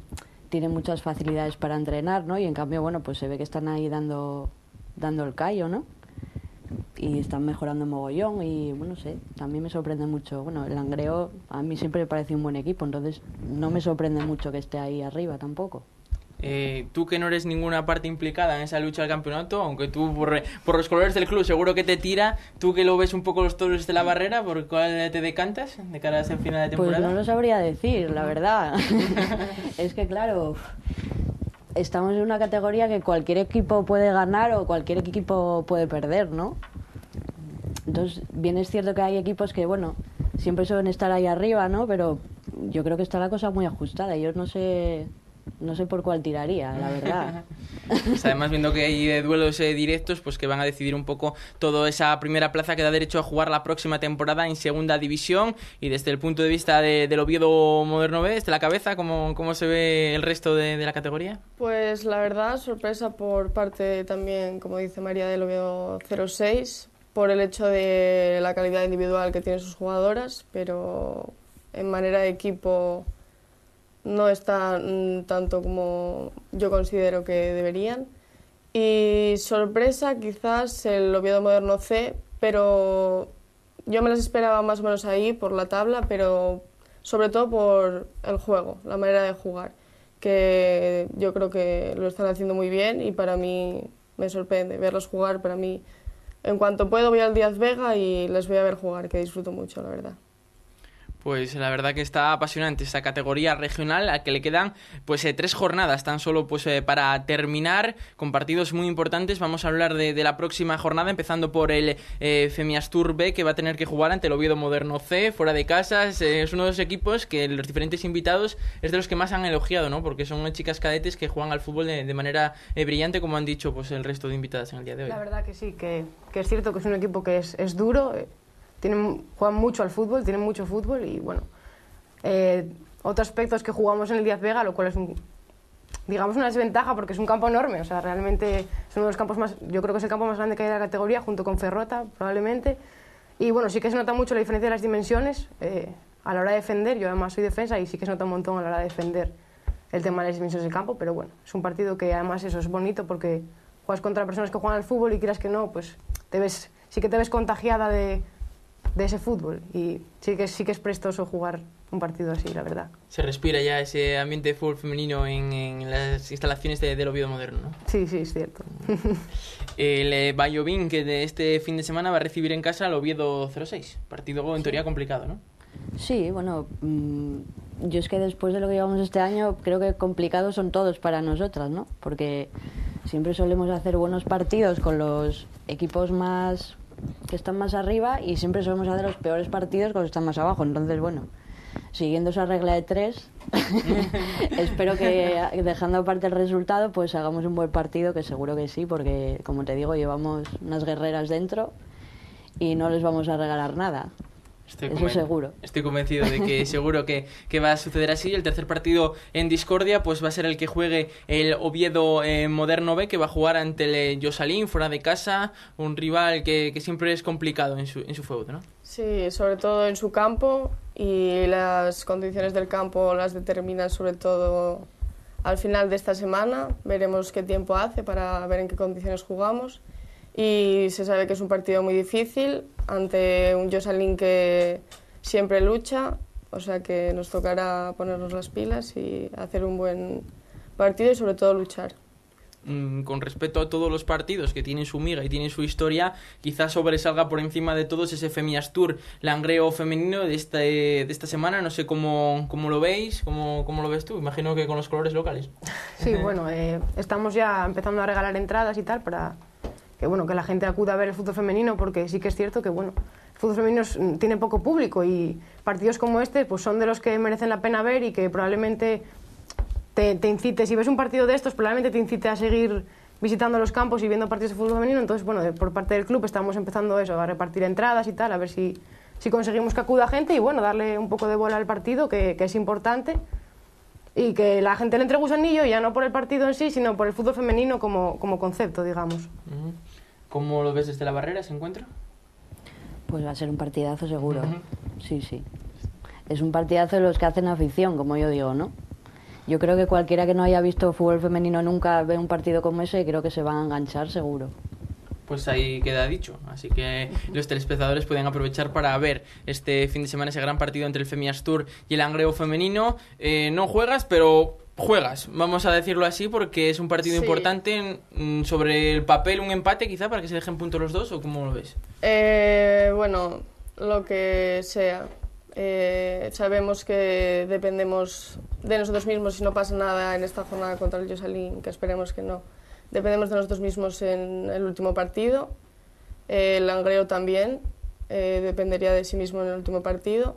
tiene muchas facilidades para entrenar, ¿no? Y en cambio, bueno, pues se ve que están ahí dando el callo, ¿no? Y están mejorando mogollón y, bueno, no sé, también me sorprende mucho. Bueno, el Langreo a mí siempre me parece un buen equipo, entonces no me sorprende mucho que esté ahí arriba tampoco. Tú que no eres ninguna parte implicada en esa lucha del campeonato, aunque tú por los colores del club seguro que te tira, tú que lo ves un poco los toros de la barrera, ¿por cuál te decantas de cara a ese final de temporada? Pues no lo sabría decir, la verdad. Es que claro, estamos en una categoría que cualquier equipo puede ganar o cualquier equipo puede perder, ¿no? Entonces, bien es cierto que hay equipos que, bueno, siempre suelen estar ahí arriba, ¿no? Pero yo creo que está la cosa muy ajustada. Yo no sé por cuál tiraría, la verdad. Pues además, viendo que hay duelos directos, pues que van a decidir un poco toda esa primera plaza que da derecho a jugar la próxima temporada en segunda división. Y desde el punto de vista del Oviedo Moderno B, desde la cabeza, ¿cómo se ve el resto de la categoría? Pues la verdad, sorpresa por parte también, como dice María, del Oviedo 06, por el hecho de la calidad individual que tienen sus jugadoras, pero en manera de equipo no está tanto como yo considero que deberían. Y sorpresa quizás el Oviedo Moderno C, pero yo me las esperaba más o menos ahí por la tabla, pero sobre todo por el juego, la manera de jugar, que yo creo que lo están haciendo muy bien y para mí me sorprende verlos jugar. Para mí, en cuanto puedo voy al Díaz Vega y les voy a ver jugar, que disfruto mucho, la verdad. Pues la verdad que está apasionante esta categoría regional, a que le quedan pues 3 jornadas tan solo pues para terminar, con partidos muy importantes. Vamos a hablar de la próxima jornada, empezando por el Femiastur B, que va a tener que jugar ante el Oviedo Moderno C, fuera de casa. Es uno de los equipos que los diferentes invitados es de los que más han elogiado, ¿no? Porque son chicas cadetes que juegan al fútbol de manera brillante, como han dicho pues el resto de invitadas en el día de hoy. La verdad que sí, que es cierto que es un equipo que es duro. Juegan mucho al fútbol, tienen mucho fútbol y bueno, otro aspecto es que jugamos en el Díaz Vega, lo cual es digamos una desventaja porque es un campo enorme, o sea, realmente es uno de los campos más, yo creo que es el campo más grande que hay de la categoría, junto con Ferrota probablemente, y bueno, sí que se nota mucho la diferencia de las dimensiones a la hora de defender. Yo además soy defensa y sí que se nota un montón a la hora de defender el tema de las dimensiones del campo, pero bueno, es un partido que además eso es bonito porque juegas contra personas que juegan al fútbol y quieras que no, pues sí que te ves contagiada de ese fútbol y sí que es prestoso jugar un partido así, la verdad. Se respira ya ese ambiente de fútbol femenino en las instalaciones del Oviedo Moderno, ¿no? Sí, es cierto. El Vallovín, que de este fin de semana va a recibir en casa al Oviedo 06, partido en teoría complicado, ¿no? Sí, bueno, yo es que después de lo que llevamos este año creo que complicados son todos para nosotras, ¿no? Porque siempre solemos hacer buenos partidos con los equipos que están más arriba y siempre solemos hacer los peores partidos con los que están más abajo. Entonces, bueno, siguiendo esa regla de 3, espero que, dejando aparte el resultado, pues hagamos un buen partido, que seguro que sí, porque, como te digo, llevamos unas guerreras dentro y no les vamos a regalar nada. Eso seguro. Estoy convencido de que seguro que va a suceder así. El tercer partido en discordia pues va a ser el que juegue el Oviedo Moderno B, que va a jugar ante el Josalín fuera de casa, un rival que siempre es complicado en su feudo, ¿no? Sí, sobre todo en su campo, y las condiciones del campo las determinan sobre todo al final de esta semana. Veremos qué tiempo hace para ver en qué condiciones jugamos. Y se sabe que es un partido muy difícil ante un Josalín que siempre lucha, o sea que nos tocará ponernos las pilas y hacer un buen partido y sobre todo luchar. Con respecto a todos los partidos que tienen su miga y tienen su historia, quizás sobresalga por encima de todos ese Femiastur Langreo femenino de esta semana. No sé cómo lo veis, cómo lo ves tú. Imagino que con los colores locales. Sí, bueno, estamos ya empezando a regalar entradas y tal para que la gente acuda a ver el fútbol femenino, porque sí que es cierto que el fútbol femenino tiene poco público y partidos como este pues son de los que merecen la pena ver y que probablemente te incite, si ves un partido de estos, probablemente te incite a seguir visitando los campos y viendo partidos de fútbol femenino. Entonces, bueno, por parte del club estamos empezando a repartir entradas y tal, a ver si conseguimos que acuda gente y bueno, darle un poco de bola al partido, que es importante, y que la gente le entre gusanillo, ya no por el partido en sí, sino por el fútbol femenino como concepto, digamos. ¿Cómo lo ves desde la barrera, ese encuentro? Pues va a ser un partidazo seguro. Sí, sí. Es un partidazo de los que hacen afición, como yo digo, ¿no? Yo creo que cualquiera que no haya visto fútbol femenino nunca ve un partido como ese y creo que se van a enganchar seguro. Pues ahí queda dicho, así que los telespectadores pueden aprovechar para ver este fin de semana ese gran partido entre el Femiastur y el Langreo femenino. No juegas, pero juegas, vamos a decirlo así, porque es un partido importante. Sobre el papel, un empate quizá para que se dejen puntos los dos, ¿o cómo lo ves? Bueno, lo que sea. Sabemos que dependemos de nosotros mismos si no pasa nada en esta jornada contra el Josalín, que esperemos que no. Dependemos de nosotros mismos en el último partido. El Langreo también dependería de sí mismo en el último partido.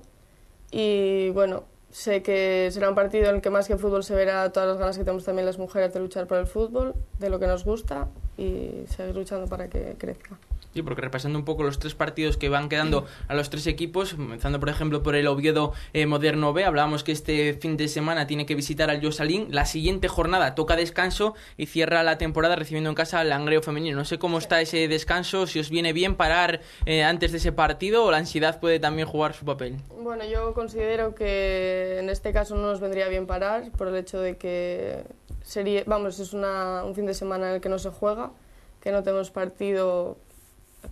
Y bueno, sé que será un partido en el que más que fútbol se verá todas las ganas que tenemos también las mujeres de luchar por el fútbol, de lo que nos gusta y seguir luchando para que crezca. Sí, porque repasando un poco los 3 partidos que van quedando a los 3 equipos, comenzando por ejemplo por el Oviedo Moderno B, hablábamos que este fin de semana tiene que visitar al Josalín, la siguiente jornada toca descanso y cierra la temporada recibiendo en casa al Langreo femenino. No sé cómo está ese descanso, si os viene bien parar antes de ese partido o la ansiedad puede también jugar su papel. Bueno, yo considero que en este caso no nos vendría bien parar por el hecho de que sería, es un fin de semana en el que no se juega, que no tenemos partido,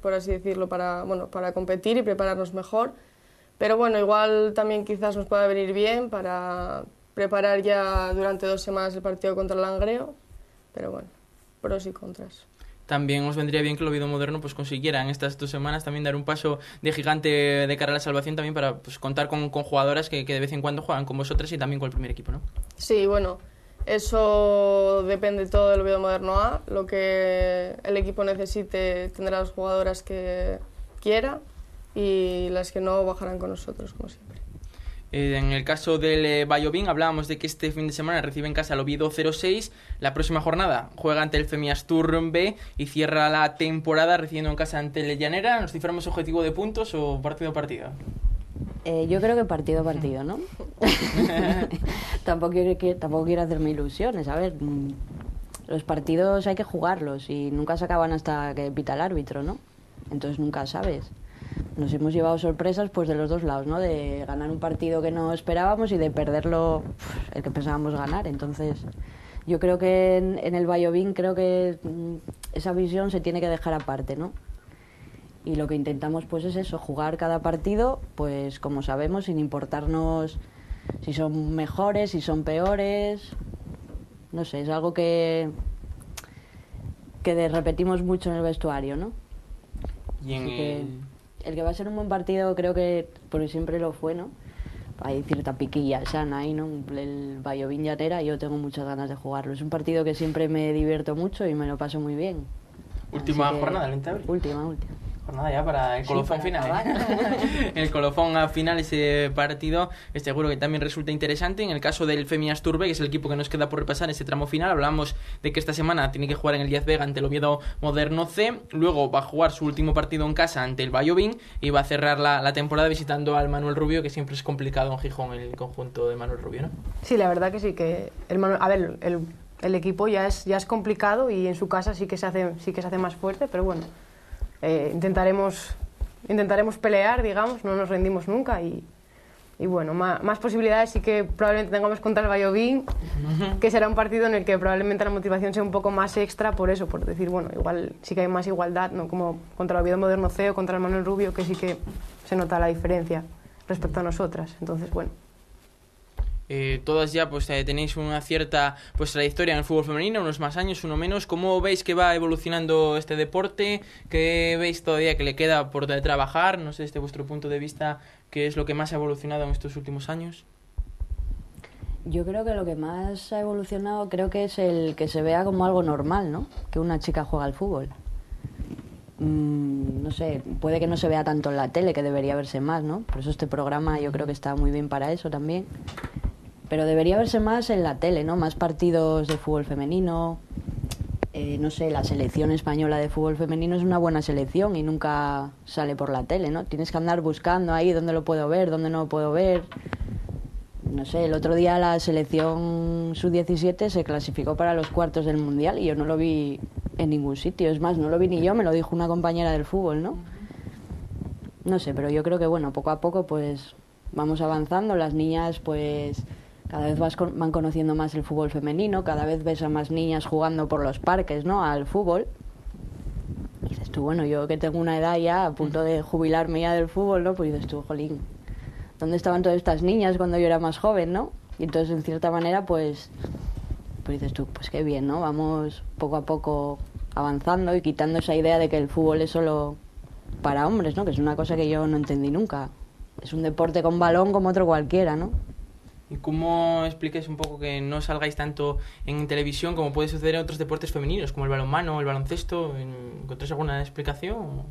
por así decirlo, para competir y prepararnos mejor. Pero bueno, igual también quizás nos pueda venir bien para preparar ya durante 2 semanas el partido contra el Langreo. Pero bueno, pros y contras. También os vendría bien que el Oviedo Moderno pues consiguiera en estas 2 semanas también dar un paso de gigante de cara a la salvación, también para pues contar con jugadoras que de vez en cuando juegan con vosotras y también con el primer equipo, ¿no? Sí, bueno, eso depende todo del Oviedo Moderno A. Lo que el equipo necesite tendrá las jugadoras que quiera y las que no bajarán con nosotros, como siempre. En el caso del Vallovín hablábamos de que este fin de semana recibe en casa al Oviedo 0-6. La próxima jornada juega ante el Femiastur B y cierra la temporada recibiendo en casa ante el Llanera. ¿Nos ciframos objetivo de puntos o partido a partido? Yo creo que partido a partido, ¿no? tampoco quiero hacerme ilusiones. A ver, los partidos hay que jugarlos y nunca se acaban hasta que pita el árbitro, ¿no? Entonces nunca sabes. Nos hemos llevado sorpresas pues de los 2 lados, ¿no? De ganar un partido que no esperábamos y de perderlo el que pensábamos ganar. Entonces yo creo que en el Vallovín creo que esa visión se tiene que dejar aparte, ¿no? Y lo que intentamos pues es eso, jugar cada partido pues como sabemos, sin importarnos si son mejores, si son peores. No sé, es algo que repetimos mucho en el vestuario, ¿no? Y en el que va a ser un buen partido creo que porque siempre lo fue, ¿no? Hay cierta piquilla sana ahí, ¿no? El Vallovín Llanera, yo tengo muchas ganas de jugarlo. Es un partido que siempre me divierto mucho y me lo paso muy bien. Última jornada, el 20 de abril. Última. Jornada ya para el colofón final. El colofón final, ese partido, seguro que también resulta interesante. En el caso del Femiastur B, que es el equipo que nos queda por repasar ese tramo final, hablamos de que esta semana tiene que jugar en el Díaz Vega ante el Oviedo Moderno C. Luego va a jugar su último partido en casa ante el Vallovín y va a cerrar la temporada visitando al Manuel Rubio, que siempre es complicado en Gijón el conjunto de Manuel Rubio, ¿no? Sí, la verdad que sí, que el equipo ya es complicado y en su casa sí que se hace más fuerte, pero bueno, intentaremos pelear, digamos, no nos rendimos nunca y bueno, más posibilidades sí que probablemente tengamos contra el Vallovín, que será un partido en el que probablemente la motivación sea un poco más extra por eso, por decir, bueno, igual sí que hay más igualdad, no como contra el Oviedo Moderno C o contra el Manuel Rubio, que sí que se nota la diferencia respecto a nosotras, entonces bueno. Todas ya pues tenéis una cierta pues trayectoria en el fútbol femenino, unos más años, uno menos. ¿Cómo veis que va evolucionando este deporte? ¿Qué veis todavía que le queda por trabajar? No sé, desde vuestro punto de vista, ¿qué es lo que más ha evolucionado en estos últimos años? Yo creo que lo que más ha evolucionado creo que es el que se vea como algo normal, ¿no? Que una chica juega al fútbol. No sé, puede que no se vea tanto en la tele, que debería verse más, ¿no? Por eso este programa yo creo que está muy bien para eso también. Pero debería verse más en la tele, ¿no? Más partidos de fútbol femenino. No sé, la selección española de fútbol femenino es una buena selección y nunca sale por la tele, ¿no? Tienes que andar buscando ahí dónde lo puedo ver, dónde no lo puedo ver. No sé, el otro día la selección sub-17 se clasificó para los cuartos del Mundial y yo no lo vi en ningún sitio. Es más, no lo vi ni yo, me lo dijo una compañera del fútbol, ¿no? no sé, pero yo creo que bueno, poco a poco pues vamos avanzando, las niñas pues cada vez van conociendo más el fútbol femenino, cada vez ves a más niñas jugando por los parques, ¿no?, al fútbol. Y dices tú, bueno, yo que tengo una edad ya a punto de jubilarme ya del fútbol, ¿no?, pues dices tú, jolín, ¿dónde estaban todas estas niñas cuando yo era más joven, no? Y entonces, en cierta manera, pues dices tú, pues qué bien, ¿no? Vamos poco a poco avanzando y quitando esa idea de que el fútbol es solo para hombres, ¿no? Que es una cosa que yo no entendí nunca. Es un deporte con balón como otro cualquiera, ¿no? ¿Y cómo explicáis un poco que no salgáis tanto en televisión como puede suceder en otros deportes femeninos, como el balonmano, el baloncesto? ¿Encontráis alguna explicación?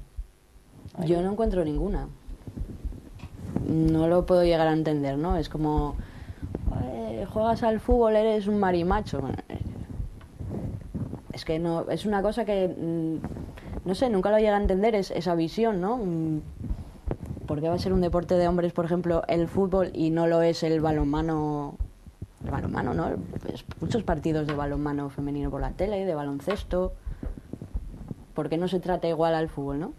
Yo no encuentro ninguna. No lo puedo llegar a entender, ¿no? Es como, juegas al fútbol, eres un marimacho. Es que no, es una cosa que, no sé, nunca lo llega a entender, esa visión, ¿no? ¿Por qué va a ser un deporte de hombres, por ejemplo, el fútbol y no lo es el balonmano? El balonmano, ¿no? Pues muchos partidos de balonmano femenino por la tele, de baloncesto. ¿Por qué no se trata igual al fútbol, no?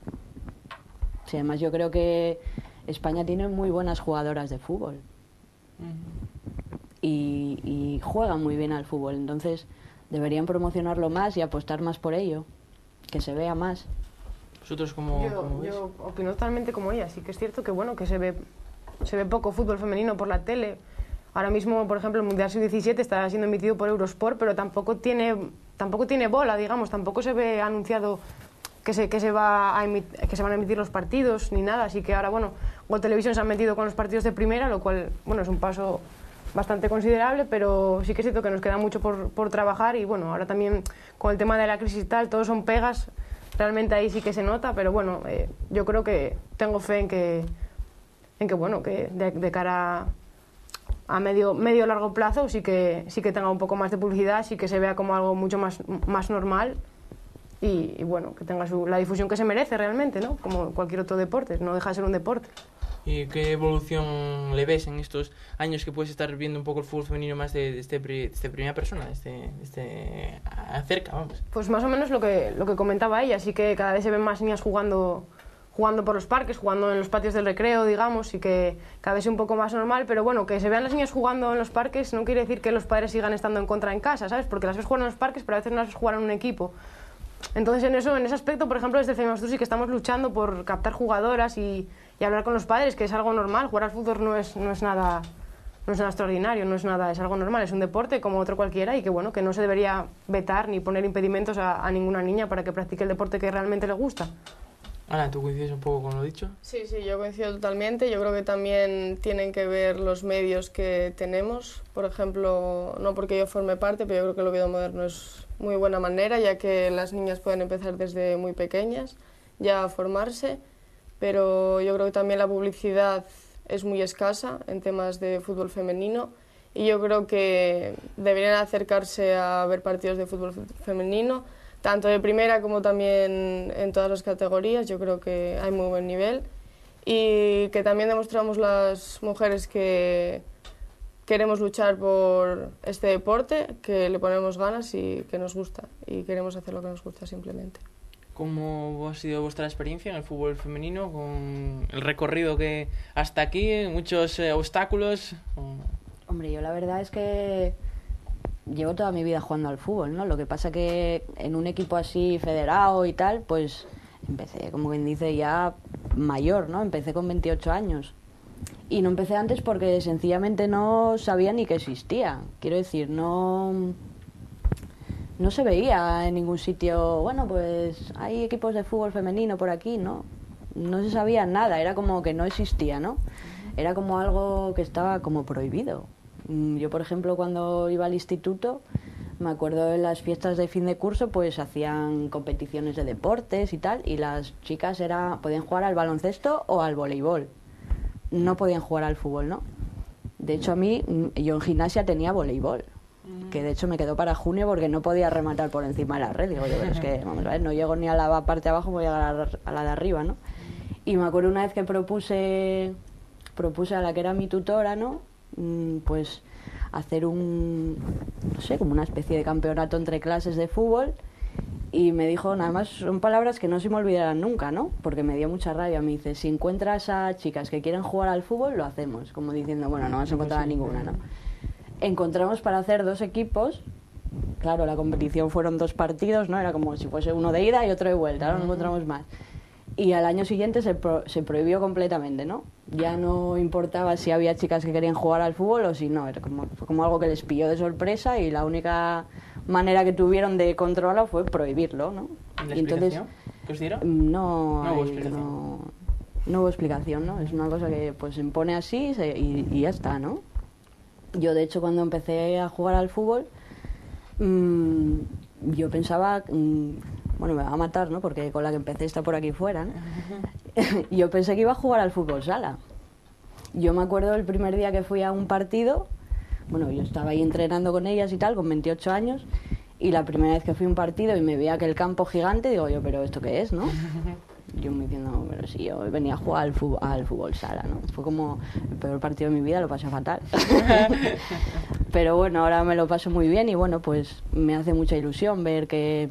Sí, además yo creo que España tiene muy buenas jugadoras de fútbol. Y juegan muy bien al fútbol, entonces deberían promocionarlo más y apostar más por ello, que se vea más. ¿Vosotros cómo yo opino totalmente como ella. Sí que es cierto que bueno, que se ve poco fútbol femenino por la tele. Ahora mismo, por ejemplo, el Mundial Sub-17 está siendo emitido por Eurosport, pero tampoco tiene bola, digamos, tampoco se ve anunciado que se van a emitir los partidos ni nada. Así que ahora, bueno, Gol Televisión se han metido con los partidos de primera, lo cual, bueno, es un paso bastante considerable, pero sí que es cierto que nos queda mucho por trabajar. Y bueno, ahora también con el tema de la crisis y tal, todos son pegas, realmente ahí sí que se nota, pero bueno, yo creo que tengo fe en que bueno, que de cara a medio largo plazo sí que tenga un poco más de publicidad, sí que se vea como algo mucho más normal y bueno, que tenga la difusión que se merece realmente, ¿no? Como cualquier otro deporte, no deja de ser un deporte. ¿Y qué evolución le ves en estos años que puedes estar viendo un poco el fútbol femenino más desde primera persona, desde cerca, vamos? Pues más o menos lo que comentaba ella, sí que cada vez se ven más niñas jugando por los parques, jugando en los patios del recreo, digamos, y que cada vez es un poco más normal, pero bueno, que se vean las niñas jugando en los parques no quiere decir que los padres sigan estando en contra en casa, ¿sabes? Porque las ves jugar en los parques, pero a veces no las ves jugar en un equipo. Entonces en ese aspecto, por ejemplo, desde Femmas sí que estamos luchando por captar jugadoras y hablar con los padres, que es algo normal. Jugar al fútbol no es nada extraordinario, es algo normal, es un deporte como otro cualquiera y que bueno, que no se debería vetar ni poner impedimentos a ninguna niña para que practique el deporte que realmente le gusta. Ana, ¿tú coincides un poco con lo dicho? Sí, yo coincido totalmente. Yo creo que también tienen que ver los medios que tenemos. Por ejemplo, no porque yo forme parte, pero yo creo que el Oviedo Moderno es muy buena manera, ya que las niñas pueden empezar desde muy pequeñas ya a formarse, pero yo creo que también la publicidad es muy escasa en temas de fútbol femenino y yo creo que deberían acercarse a ver partidos de fútbol femenino, tanto de primera como también en todas las categorías. Yo creo que hay muy buen nivel y que también demostramos las mujeres que queremos luchar por este deporte, que le ponemos ganas y que nos gusta y queremos hacer lo que nos gusta simplemente. ¿Cómo ha sido vuestra experiencia en el fútbol femenino con el recorrido que hasta aquí, muchos obstáculos? Hombre, yo la verdad es que llevo toda mi vida jugando al fútbol, ¿no? Lo que pasa que en un equipo así federado y tal, pues empecé, como quien dice, ya mayor, ¿no? Empecé con 28 años. Y no empecé antes porque sencillamente no sabía ni que existía. Quiero decir, no se veía en ningún sitio, bueno, pues hay equipos de fútbol femenino por aquí, ¿no? No se sabía nada, era como que no existía, ¿no? Era como algo que estaba como prohibido. Yo, por ejemplo, cuando iba al instituto, me acuerdo de las fiestas de fin de curso, pues hacían competiciones de deportes y tal, y las chicas podían jugar al baloncesto o al voleibol. No podían jugar al fútbol, ¿no? De hecho, yo en gimnasia tenía voleibol, que de hecho me quedó para junio porque no podía rematar por encima de la red. Digo, es que, vamos a ver, no llego ni a la parte de abajo, voy a llegar a la de arriba, ¿no? Y me acuerdo una vez que propuse a la que era mi tutora, ¿no? Pues hacer no sé, como una especie de campeonato entre clases de fútbol Y me dijo, nada más, son palabras que no se me olvidarán nunca, ¿no? Porque me dio mucha rabia. Me dice, si encuentras a chicas que quieren jugar al fútbol, lo hacemos. Como diciendo, bueno, no vas a encontrar a ninguna, ¿no? Encontramos para hacer 2 equipos. Claro, la competición fueron 2 partidos, ¿no? Era como si fuese uno de ida y otro de vuelta, ahora no encontramos más. Y al año siguiente se prohibió completamente, ¿no? Ya no importaba si había chicas que querían jugar al fútbol o si no, era como algo que les pilló de sorpresa y la única manera que tuvieron de controlarlo fue prohibirlo, ¿no? ¿La explicación que os dieron? No hubo explicación, ¿no? Es una cosa que pues se impone así y ya está, ¿no? Yo, de hecho, cuando empecé a jugar al fútbol, yo pensaba, bueno, me va a matar, ¿no? Porque con la que empecé está por aquí fuera, ¿no? Yo pensé que iba a jugar al fútbol sala. Yo me acuerdo el primer día que fui a un partido, bueno, yo estaba ahí entrenando con ellas y tal, con 28 años, y la primera vez que fui a un partido y me veía aquel campo gigante, digo yo, ¿pero esto qué es, no? Yo me diciendo, pero sí, yo venía a jugar al fútbol sala, ¿no? Fue como el peor partido de mi vida, lo pasé fatal. Pero bueno, ahora me lo paso muy bien y bueno, pues me hace mucha ilusión ver que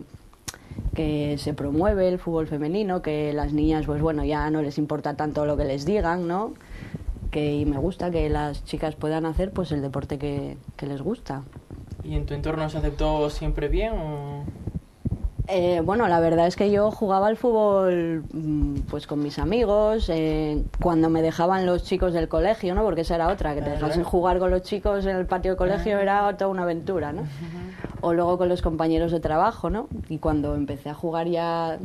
se promueve el fútbol femenino, que las niñas, pues bueno, ya no les importa tanto lo que les digan, ¿no? Y me gusta que las chicas puedan hacer pues el deporte que les gusta. ¿Y en tu entorno se aceptó siempre bien o...? Bueno, la verdad es que yo jugaba al fútbol pues con mis amigos, cuando me dejaban los chicos del colegio, ¿no? Porque esa era otra, que te dejasen jugar con los chicos en el patio del colegio era toda una aventura, ¿no? O luego con los compañeros de trabajo, ¿no? Y cuando empecé a jugar ya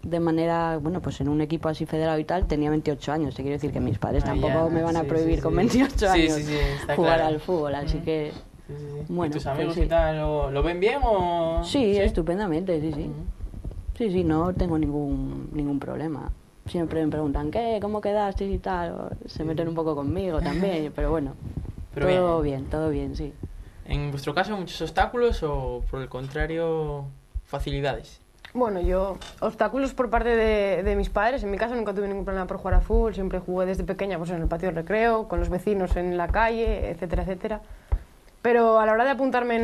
de manera, bueno, pues en un equipo así federado y tal, tenía 28 años. Te quiero decir que mis padres tampoco me van a prohibir con 28 años jugar al fútbol, así que... Bueno, ¿y tus amigos pues y tal lo ven bien o...? Sí, estupendamente, sí. Sí, no tengo ningún problema. Siempre me preguntan, ¿qué? ¿Cómo quedaste y tal? O se meten un poco conmigo también, pero bueno, todo bien, sí. ¿En vuestro caso muchos obstáculos o, por el contrario, facilidades? Bueno, yo, obstáculos por parte de mis padres. En mi caso nunca tuve ningún problema por jugar a fútbol. Siempre jugué desde pequeña pues, en el patio de recreo, con los vecinos en la calle, etcétera, etcétera. Pero a la hora de apuntarme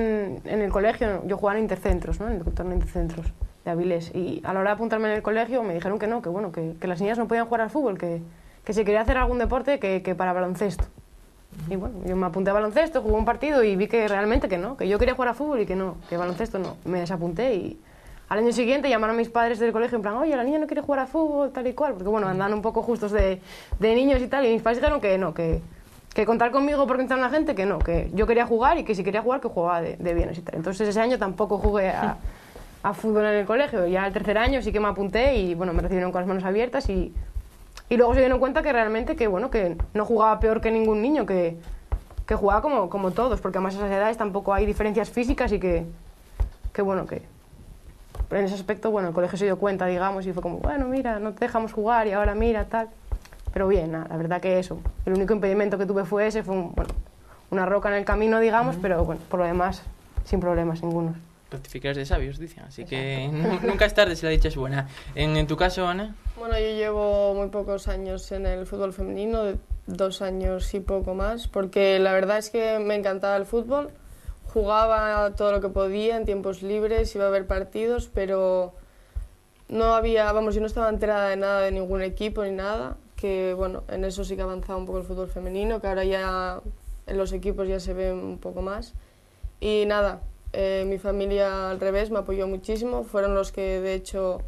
en el colegio, yo jugaba en Intercentros, ¿no? En el torneo de Intercentros de Avilés. Y a la hora de apuntarme en el colegio me dijeron que no, que bueno, que las niñas no podían jugar al fútbol, que si quería hacer algún deporte, que para baloncesto. Y bueno, yo me apunté a baloncesto, jugué un partido y vi que realmente que no, que yo quería jugar a fútbol y que no, que baloncesto no. Me desapunté y al año siguiente llamaron a mis padres del colegio en plan, oye, la niña no quiere jugar a fútbol, tal y cual, porque bueno, andan un poco justos de niños y tal, y mis padres dijeron que no, que contar conmigo porque entraron la gente, que no, que yo quería jugar y que si quería jugar, que jugaba de bienes y tal. Entonces ese año tampoco jugué a fútbol en el colegio, ya el tercer año sí que me apunté y bueno, me recibieron con las manos abiertas y luego se dieron cuenta que realmente que bueno, que no jugaba peor que ningún niño, que jugaba como todos, porque además a esas edades tampoco hay diferencias físicas y que bueno, que en ese aspecto, bueno, el colegio se dio cuenta, digamos, y fue como, bueno, mira, no te dejamos jugar y ahora mira, tal. Pero bien, nada, la verdad que eso, el único impedimento que tuve fue ese, fue una roca en el camino, digamos, pero bueno, por lo demás, sin problemas ninguno. Rectificar de sabios, dicen, así que nunca es tarde si la dicha es buena. ¿En tu caso, Ana? Bueno, yo llevo muy pocos años en el fútbol femenino, 2 años y poco más, porque la verdad es que me encantaba el fútbol, jugaba todo lo que podía en tiempos libres, iba a ver partidos, pero no había, yo no estaba enterada de nada de ningún equipo ni nada, que bueno, en eso sí que ha avanzado un poco el fútbol femenino, que ahora ya en los equipos ya se ve un poco más. Y nada, mi familia al revés me apoyó muchísimo, fueron los que de hecho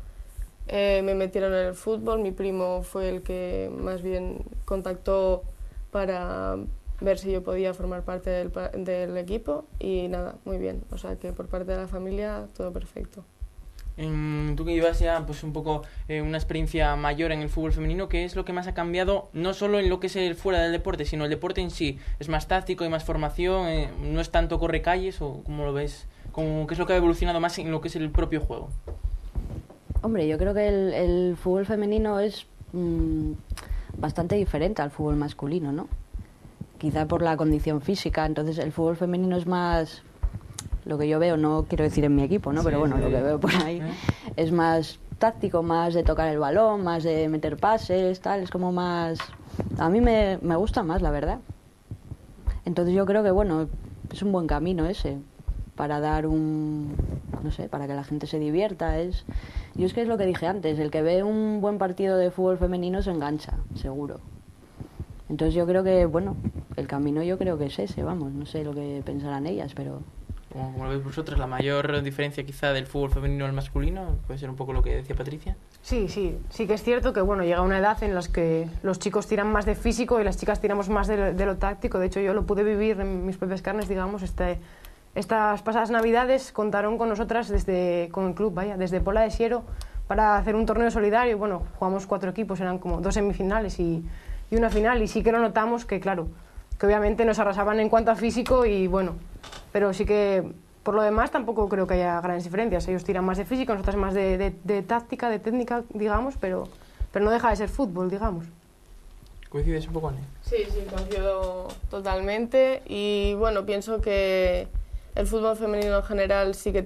me metieron en el fútbol. Mi primo fue el que más bien contactó para ver si yo podía formar parte del equipo y nada, muy bien, o sea que por parte de la familia todo perfecto. Tú que llevas ya pues un poco una experiencia mayor en el fútbol femenino, ¿qué es lo que más ha cambiado? No solo en lo que es el fuera del deporte, sino el deporte en sí. ¿Es más táctico, hay más formación? ¿No es tanto corre calles? ¿O cómo lo ves? ¿Qué es lo que ha evolucionado más en lo que es el propio juego? Hombre, yo creo que el fútbol femenino es bastante diferente al fútbol masculino, ¿no? Quizá por la condición física. Entonces el fútbol femenino es más... Lo que yo veo, no quiero decir en mi equipo, ¿no? Sí, pero bueno, sí. Lo que veo por ahí es más táctico, más de tocar el balón, más de meter pases, tal, es como más... A mí me gusta más, la verdad. Entonces yo creo que, bueno, es un buen camino ese. para dar no sé, para que la gente se divierta. Yo es que es lo que dije antes, el que ve un buen partido de fútbol femenino se engancha, seguro. Entonces yo creo que, bueno, el camino yo creo que es ese, vamos, no sé lo que pensarán ellas, pero... Como lo veis vosotros, la mayor diferencia quizá del fútbol femenino al masculino, puede ser un poco lo que decía Patricia. Sí que es cierto que bueno, llega una edad en la que los chicos tiran más de físico y las chicas tiramos más de lo táctico. De hecho yo lo pude vivir en mis propias carnes, digamos. Estas pasadas navidades contaron con nosotras con el club, desde Pola de Siero, para hacer un torneo solidario. Bueno, jugamos 4 equipos, eran como 2 semifinales y una final, y sí que lo notamos que claro, que obviamente nos arrasaban en cuanto a físico y bueno, pero sí que por lo demás tampoco creo que haya grandes diferencias. Ellos tiran más de físico, nosotras más de táctica, de técnica, digamos, pero no deja de ser fútbol, digamos. ¿Coincides un poco, Ana? Sí, coincido totalmente y bueno, pienso que el fútbol femenino en general sí que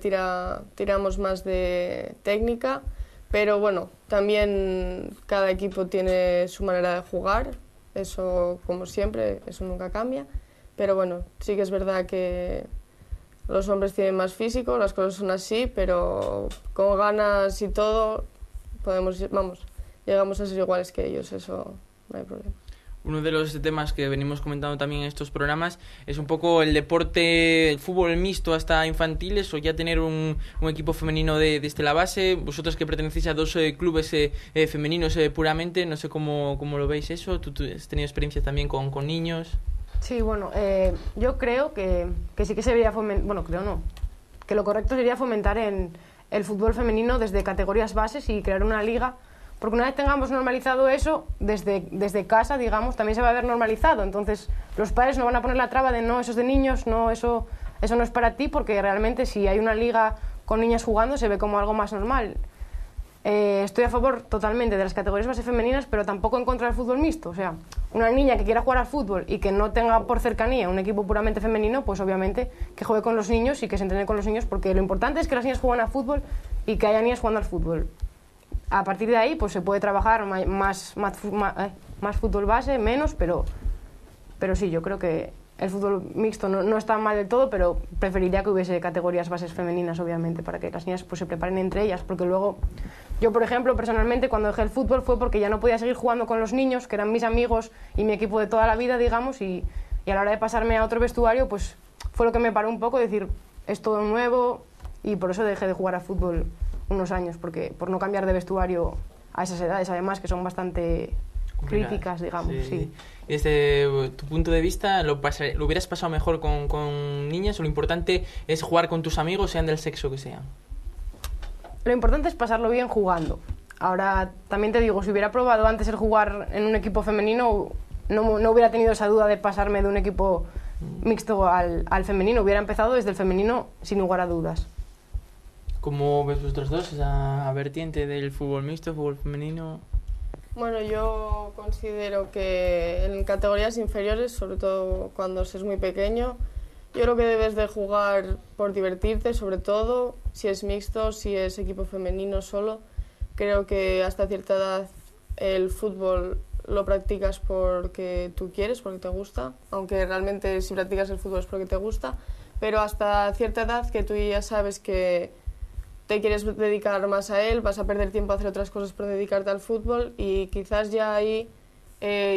tiramos más de técnica, pero bueno, también cada equipo tiene su manera de jugar, eso como siempre, eso nunca cambia, pero bueno, sí que es verdad que los hombres tienen más físico, las cosas son así, pero con ganas y todo llegamos a ser iguales que ellos, eso no hay problema. Uno de los temas que venimos comentando también en estos programas es un poco el deporte, el fútbol mixto hasta infantiles, o ya tener un equipo femenino desde la base. Vosotros que pertenecéis a 2 clubes femeninos puramente, no sé cómo lo veis eso. ¿Tú has tenido experiencia también con niños? Sí, bueno, yo creo que sí que se debería fomentar, bueno, creo no, que lo correcto sería fomentar en el fútbol femenino desde categorías bases y crear una liga, porque una vez tengamos normalizado eso, desde casa, digamos, también se va a ver normalizado. Entonces los padres no van a poner la traba de no, eso es de niños, no, eso no es para ti, porque realmente si hay una liga con niñas jugando se ve como algo más normal. Estoy a favor totalmente de las categorías base femeninas, pero tampoco en contra del fútbol mixto. O sea, una niña que quiera jugar al fútbol y que no tenga por cercanía un equipo puramente femenino, pues obviamente que juegue con los niños y que se entrene con los niños, porque lo importante es que las niñas jueguen al fútbol y que haya niñas jugando al fútbol. A partir de ahí pues se puede trabajar más fútbol base, menos, pero sí, yo creo que el fútbol mixto no está mal del todo, pero preferiría que hubiese categorías bases femeninas, obviamente, para que las niñas pues se preparen entre ellas, porque luego yo, por ejemplo, personalmente, cuando dejé el fútbol fue porque ya no podía seguir jugando con los niños, que eran mis amigos y mi equipo de toda la vida, digamos, y a la hora de pasarme a otro vestuario, pues fue lo que me paró un poco, decir, es todo nuevo, y por eso dejé de jugar a fútbol unos años, por no cambiar de vestuario a esas edades, además, que son bastante críticas, digamos, sí. Desde tu punto de vista, ¿lo hubieras pasado mejor con niñas, o lo importante es jugar con tus amigos, sean del sexo que sean? Lo importante es pasarlo bien jugando. Ahora, también te digo, si hubiera probado antes el jugar en un equipo femenino, no hubiera tenido esa duda de pasarme de un equipo mixto al femenino. Hubiera empezado desde el femenino sin lugar a dudas. ¿Cómo ves vosotros dos esa vertiente del fútbol mixto, fútbol femenino? Bueno, yo considero que en categorías inferiores, sobre todo cuando se es muy pequeño, yo creo que debes de jugar por divertirte, sobre todo, si es mixto, si es equipo femenino solo. Creo que hasta cierta edad el fútbol lo practicas porque tú quieres, porque te gusta, aunque realmente si practicas el fútbol es porque te gusta, pero hasta cierta edad que tú ya sabes que te quieres dedicar más a él, vas a perder tiempo a hacer otras cosas por dedicarte al fútbol, y quizás ya ahí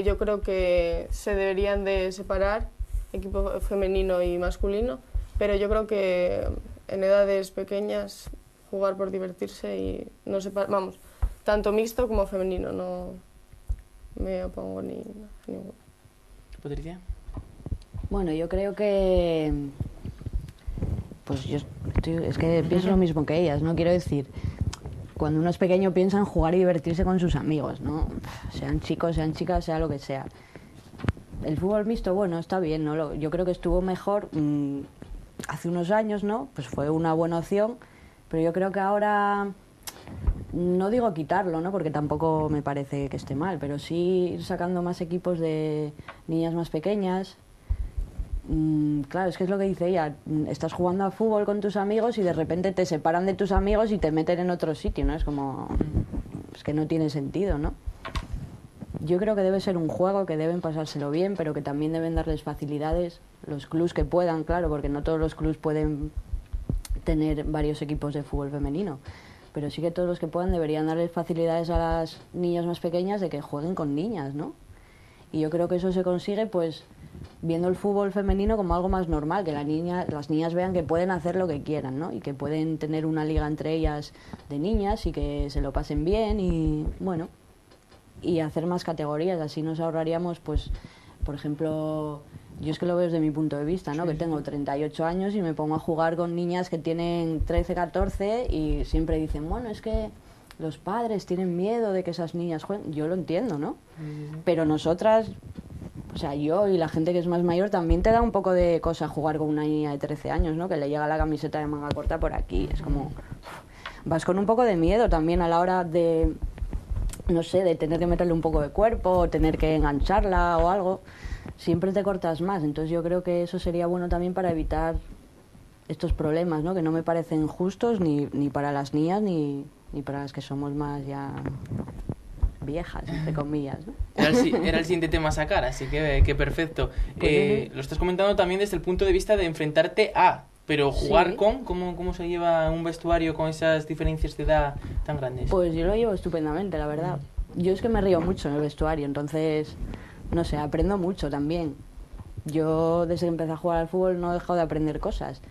yo creo que se deberían de separar equipo femenino y masculino, pero yo creo que en edades pequeñas jugar por divertirse y no vamos, tanto mixto como femenino, no me opongo ni a ninguno. ¿Patricia? Bueno, yo creo que pues es que pienso lo mismo que ellas, ¿no? Quiero decir, cuando uno es pequeño piensa en jugar y divertirse con sus amigos, ¿no? Sean chicos, sean chicas, sea lo que sea. El fútbol mixto, bueno, está bien, ¿no? Yo creo que estuvo mejor hace unos años, ¿no? Pues fue una buena opción, pero yo creo que ahora, no digo quitarlo, ¿no? Porque tampoco me parece que esté mal, pero sí ir sacando más equipos de niñas más pequeñas. Claro, es que es lo que dice ella, estás jugando a fútbol con tus amigos y de repente te separan de tus amigos y te meten en otro sitio, ¿no? Es como, es que no tiene sentido, ¿no? Yo creo que debe ser un juego, que deben pasárselo bien, pero que también deben darles facilidades, los clubs que puedan, claro, porque no todos los clubs pueden tener varios equipos de fútbol femenino. Pero sí que todos los que puedan deberían darles facilidades a las niñas más pequeñas de que jueguen con niñas, ¿no? Y yo creo que eso se consigue pues viendo el fútbol femenino como algo más normal, que las niñas vean que pueden hacer lo que quieran, ¿no? Y que pueden tener una liga entre ellas de niñas y que se lo pasen bien y, bueno, y hacer más categorías. Así nos ahorraríamos, pues, por ejemplo, yo es que lo veo desde mi punto de vista, ¿no? Sí. Que tengo 38 años y me pongo a jugar con niñas que tienen 13, 14 y siempre dicen, bueno, es que los padres tienen miedo de que esas niñas jueguen. Yo lo entiendo, ¿no? Pero nosotras, o sea, yo y la gente que es más mayor también te da un poco de cosa jugar con una niña de 13 años, ¿no? Que le llega la camiseta de manga corta por aquí. Es como... Vas con un poco de miedo también a la hora de, no sé, de tener que meterle un poco de cuerpo o tener que engancharla o algo. Siempre te cortas más. Entonces yo creo que eso sería bueno también para evitar estos problemas, ¿no? Que no me parecen justos ni para las niñas ni para las que somos más ya viejas, entre comillas, ¿no? Era el siguiente tema a sacar, así que perfecto. Lo estás comentando también desde el punto de vista de enfrentarte a, pero jugar sí. ¿Cómo se lleva un vestuario con esas diferencias de edad tan grandes? Pues yo lo llevo estupendamente, la verdad. Yo es que me río mucho en el vestuario, entonces, no sé, aprendo mucho también. Yo desde que empecé a jugar al fútbol no he dejado de aprender cosas.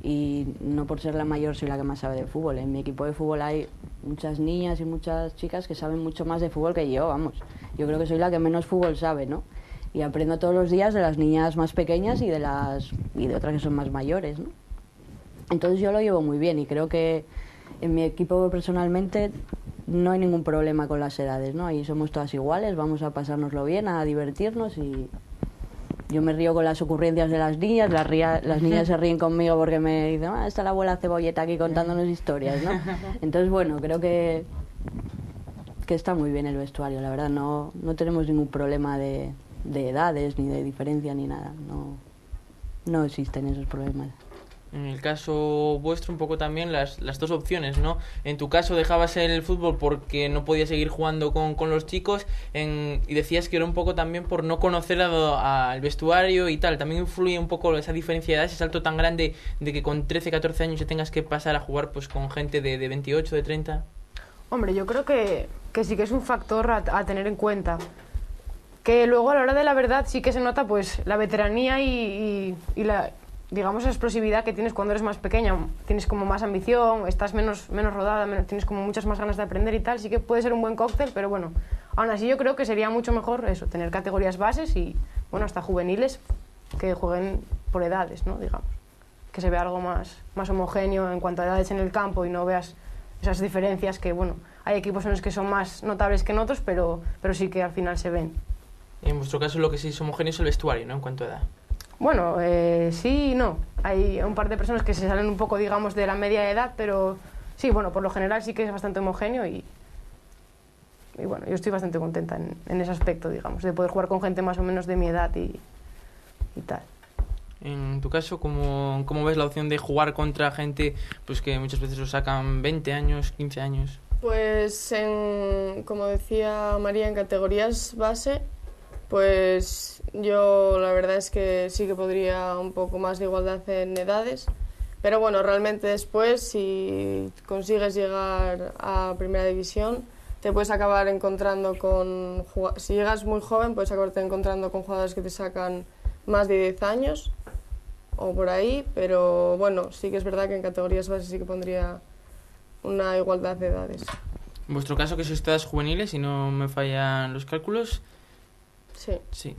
Y no por ser la mayor soy la que más sabe de fútbol. En mi equipo de fútbol hay muchas niñas y muchas chicas que saben mucho más de fútbol que yo, vamos. Yo creo que soy la que menos fútbol sabe, ¿no? Y aprendo todos los días de las niñas más pequeñas y de otras que son más mayores, ¿no? Entonces yo lo llevo muy bien y creo que en mi equipo personalmente no hay ningún problema con las edades, ¿no? Ahí somos todas iguales, vamos a pasárnoslo bien, a divertirnos y... Yo me río con las ocurrencias de las niñas, las niñas se ríen conmigo porque me dicen, está la abuela Cebolleta aquí contándonos historias, ¿no? Entonces, bueno, creo que está muy bien el vestuario, la verdad, no tenemos ningún problema de edades, ni de diferencia, ni nada, no existen esos problemas. En el caso vuestro, un poco también las dos opciones, ¿no? En tu caso dejabas el fútbol porque no podías seguir jugando con los chicos y decías que era un poco también por no conocer al vestuario y tal. También influye un poco esa diferencia de edad, ese salto tan grande de que con 13, 14 años ya tengas que pasar a jugar pues con gente de 28, de 30. Hombre, yo creo que sí que es un factor a tener en cuenta. Que luego a la hora de la verdad sí que se nota pues la veteranía y la... digamos, esa explosividad que tienes cuando eres más pequeña, tienes como más ambición, estás menos rodada, tienes como muchas más ganas de aprender y tal, sí que puede ser un buen cóctel, pero bueno, aún así yo creo que sería mucho mejor eso, tener categorías bases y, bueno, hasta juveniles que jueguen por edades, ¿no? Digamos, que se vea algo más homogéneo en cuanto a edades en el campo y no veas esas diferencias que, bueno, hay equipos en los que son más notables que en otros, pero sí que al final se ven. En vuestro caso lo que sí es homogéneo es el vestuario, ¿no? En cuanto a edad. Bueno, sí y no. Hay un par de personas que se salen un poco, digamos, de la media de edad, pero sí, bueno, por lo general sí que es bastante homogéneo y bueno, yo estoy bastante contenta en ese aspecto, digamos, de poder jugar con gente más o menos de mi edad y tal. En tu caso, ¿cómo ves la opción de jugar contra gente pues que muchas veces os sacan 20 años, 15 años? Pues, como decía María, en categorías base, pues yo la verdad es que sí que podría un poco más de igualdad en edades, pero bueno, realmente después si consigues llegar a primera división te puedes acabar encontrando si llegas muy joven puedes acabarte encontrando con jugadores que te sacan más de 10 años o por ahí, pero bueno, sí que es verdad que en categorías bases sí que pondría una igualdad de edades. En vuestro caso, que sois todas juveniles, si no me fallan los cálculos. Sí. Sí,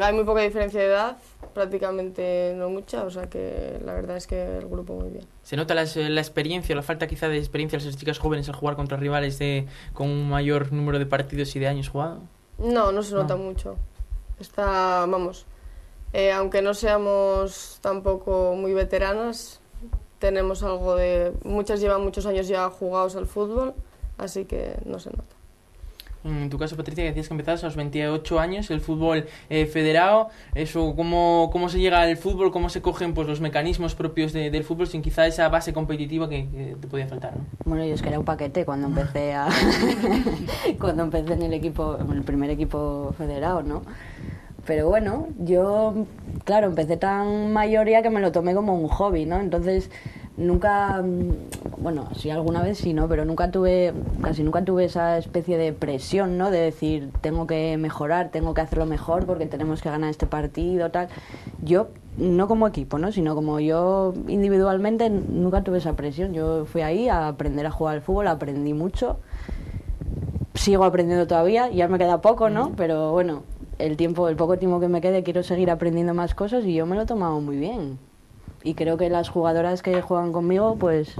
hay muy poca diferencia de edad, prácticamente no mucha, o sea que la verdad es que el grupo muy bien. ¿Se nota la experiencia, la falta quizá de experiencia de las chicas jóvenes al jugar contra rivales con un mayor número de partidos y de años jugado? No se nota mucho. Aunque no seamos tampoco muy veteranas, tenemos algo de... Muchas llevan muchos años ya jugados al fútbol, así que no se nota. En tu caso, Patricia, que decías que empezabas a los 28 años, el fútbol federado, eso, ¿cómo se llega al fútbol? ¿Cómo se cogen pues los mecanismos propios del fútbol sin quizá esa base competitiva que te podía faltar, ¿no? Bueno, yo es que era un paquete cuando empecé en el primer equipo federado, ¿no? Pero bueno, yo, claro, empecé tan mayor ya que me lo tomé como un hobby, ¿no? Entonces, nunca, bueno, sí alguna vez sí, ¿no? Pero casi nunca tuve esa especie de presión, ¿no? De decir, tengo que mejorar, tengo que hacerlo mejor porque tenemos que ganar este partido, tal. Yo, no como equipo, ¿no? Sino como yo individualmente nunca tuve esa presión. Yo fui ahí a aprender a jugar al fútbol, aprendí mucho. Sigo aprendiendo todavía, ya me queda poco, ¿no? Pero bueno, el poco tiempo que me quede quiero seguir aprendiendo más cosas y yo me lo he tomado muy bien. Y creo que las jugadoras que juegan conmigo pues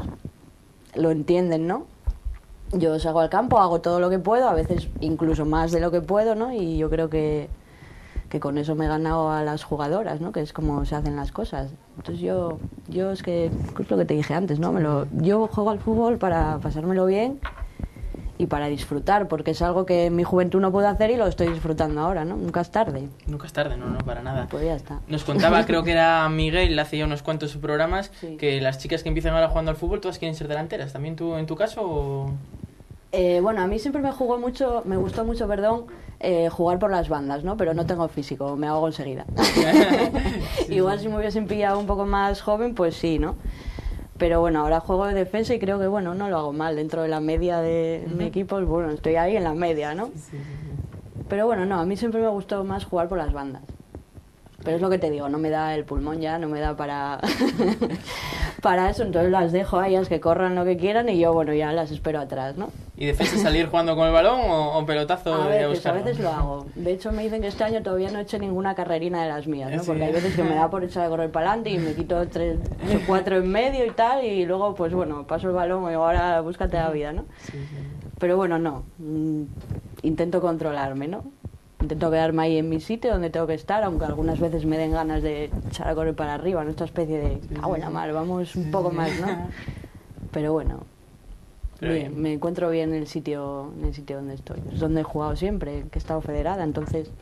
lo entienden, ¿no? Yo salgo al campo, hago todo lo que puedo, a veces incluso más de lo que puedo, ¿no? Y yo creo que con eso me he ganado a las jugadoras, ¿no? Que es como se hacen las cosas. Entonces yo es que es lo que te dije antes, ¿no? Yo juego al fútbol para pasármelo bien y para disfrutar, porque es algo que en mi juventud no puedo hacer y lo estoy disfrutando ahora, ¿no? Nunca es tarde. Nunca es tarde, no, para nada. Pues ya está. Nos contaba, creo que era Miguel, hace ya unos cuantos programas, sí, que las chicas que empiezan ahora jugando al fútbol todas quieren ser delanteras. ¿También tú, en tu caso? O... Bueno, a mí siempre me gustó mucho, jugar por las bandas, ¿no? Pero no tengo físico, me hago enseguida. Sí, igual si me hubiesen pillado un poco más joven, pues sí, ¿no? Pero bueno, ahora juego de defensa y creo que, bueno, no lo hago mal. Dentro de la media de mi equipo, bueno, estoy ahí en la media, ¿no? Sí. Pero bueno, no, a mí siempre me gustó más jugar por las bandas. Pero es lo que te digo, no me da el pulmón ya, no me da para para eso, entonces las dejo a ellas que corran lo que quieran y yo, bueno, ya las espero atrás, ¿no? ¿Y defensa salir jugando con el balón o pelotazo? A veces lo hago. De hecho, me dicen que este año todavía no he hecho ninguna carrerina de las mías, ¿no? Porque hay veces que me da por echar a correr para adelante y me quito 3 o 4 en medio y tal, y luego, pues bueno, paso el balón y digo, ahora búscate la vida, ¿no? Sí. Pero bueno, no. Intento controlarme, ¿no? Intento quedarme ahí en mi sitio donde tengo que estar, aunque algunas veces me den ganas de echar a correr para arriba, ¿no? Esta especie de, buena mal, vamos un poco más, ¿no? Pero bueno, bien, me encuentro bien en el sitio donde estoy. Es donde he jugado siempre, que he estado federada, entonces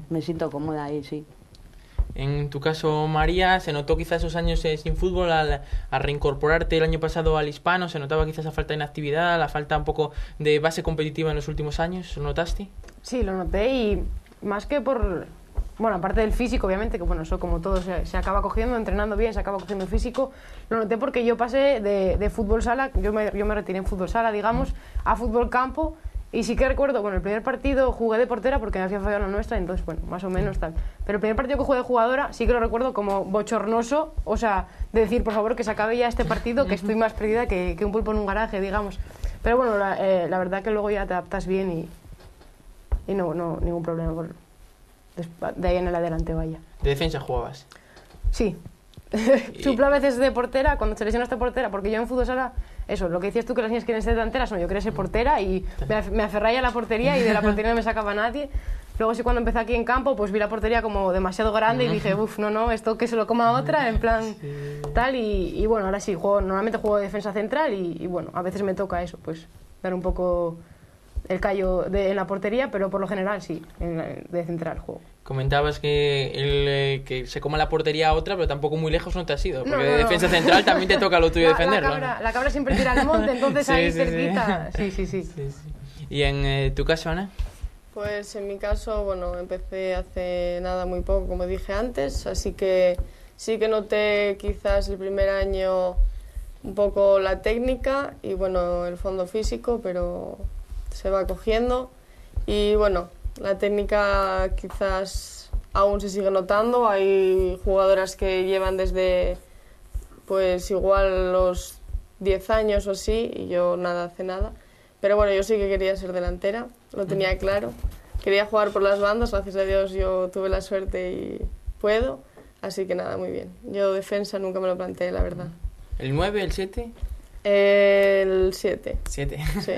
me siento cómoda ahí, sí. En tu caso, María, ¿se notó quizás esos años sin fútbol al reincorporarte el año pasado al hispano? ¿Se notaba quizás la falta de inactividad, la falta un poco de base competitiva en los últimos años? ¿Lo notaste? Sí, lo noté y más que por... Bueno, aparte del físico, obviamente, que bueno, eso como todo se acaba cogiendo, entrenando bien, se acaba cogiendo el físico. Lo noté porque yo pasé de fútbol sala, yo me retiré en fútbol sala, digamos, a fútbol campo. Y sí que recuerdo, bueno, el primer partido jugué de portera porque me había fallado la nuestra, entonces, bueno, más o menos tal. Pero el primer partido que jugué de jugadora sí que lo recuerdo como bochornoso, o sea, de decir, por favor, que se acabe ya este partido, que estoy más perdida que un pulpo en un garaje, digamos. Pero bueno, la verdad que luego ya te adaptas bien y no, ningún problema de ahí en el adelante, vaya. ¿De defensa jugabas? Sí. Suplo a veces de portera, cuando se lesiona esta portera, porque yo en fútbol sala... Eso, lo que decías tú que las niñas quieren ser delanteras, no, yo quería ser portera y me aferré a la portería y de la portería no me sacaba nadie. Luego sí, cuando empecé aquí en campo, pues vi la portería como demasiado grande y dije, no, esto que se lo coma otra, en plan tal. Y bueno, ahora sí, normalmente juego de defensa central y bueno, a veces me toca eso, pues dar un poco el callo en la portería, pero por lo general sí, de central juego. Comentabas que que se coma la portería a otra, pero tampoco muy lejos no te has ido, porque de defensa central también te toca lo tuyo defenderlo. La cabra siempre tira al monte, entonces sí, ahí cerquita. Sí. ¿Y en tu caso, Ana? Pues en mi caso, bueno, empecé hace nada muy poco, como dije antes, así que sí que noté quizás el primer año un poco la técnica y bueno, el fondo físico, pero se va cogiendo y bueno, la técnica quizás aún se sigue notando. Hay jugadoras que llevan desde pues igual los 10 años o así y yo hace nada. Pero bueno, yo sí que quería ser delantera, lo tenía claro. Quería jugar por las bandas, gracias a Dios yo tuve la suerte y puedo. Así que nada, muy bien. Yo defensa nunca me lo planteé, la verdad. ¿El 9, el 7? El 7. 7. Sí.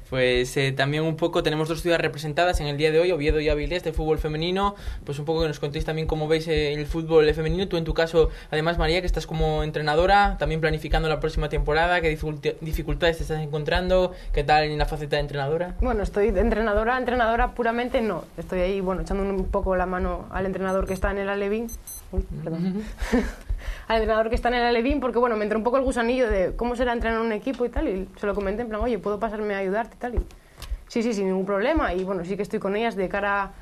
Pues también un poco tenemos dos ciudades representadas en el día de hoy, Oviedo y Avilés, de fútbol femenino. Pues un poco que nos contéis también cómo veis el fútbol femenino. Tú en tu caso, además, María, que estás como entrenadora, también planificando la próxima temporada. ¿Qué dificultades te estás encontrando? ¿Qué tal en la faceta de entrenadora? Bueno, estoy de entrenadora puramente no. Estoy ahí, bueno, echando un poco la mano al entrenador que está en el Alevín. Uy, perdón. Al entrenador que está en el Alevín, porque bueno, me entró un poco el gusanillo de cómo será entrenar un equipo y tal, y se lo comenté en plan, oye, ¿puedo pasarme a ayudarte y tal? Y sí, sin ningún problema, y bueno, sí que estoy con ellas de cara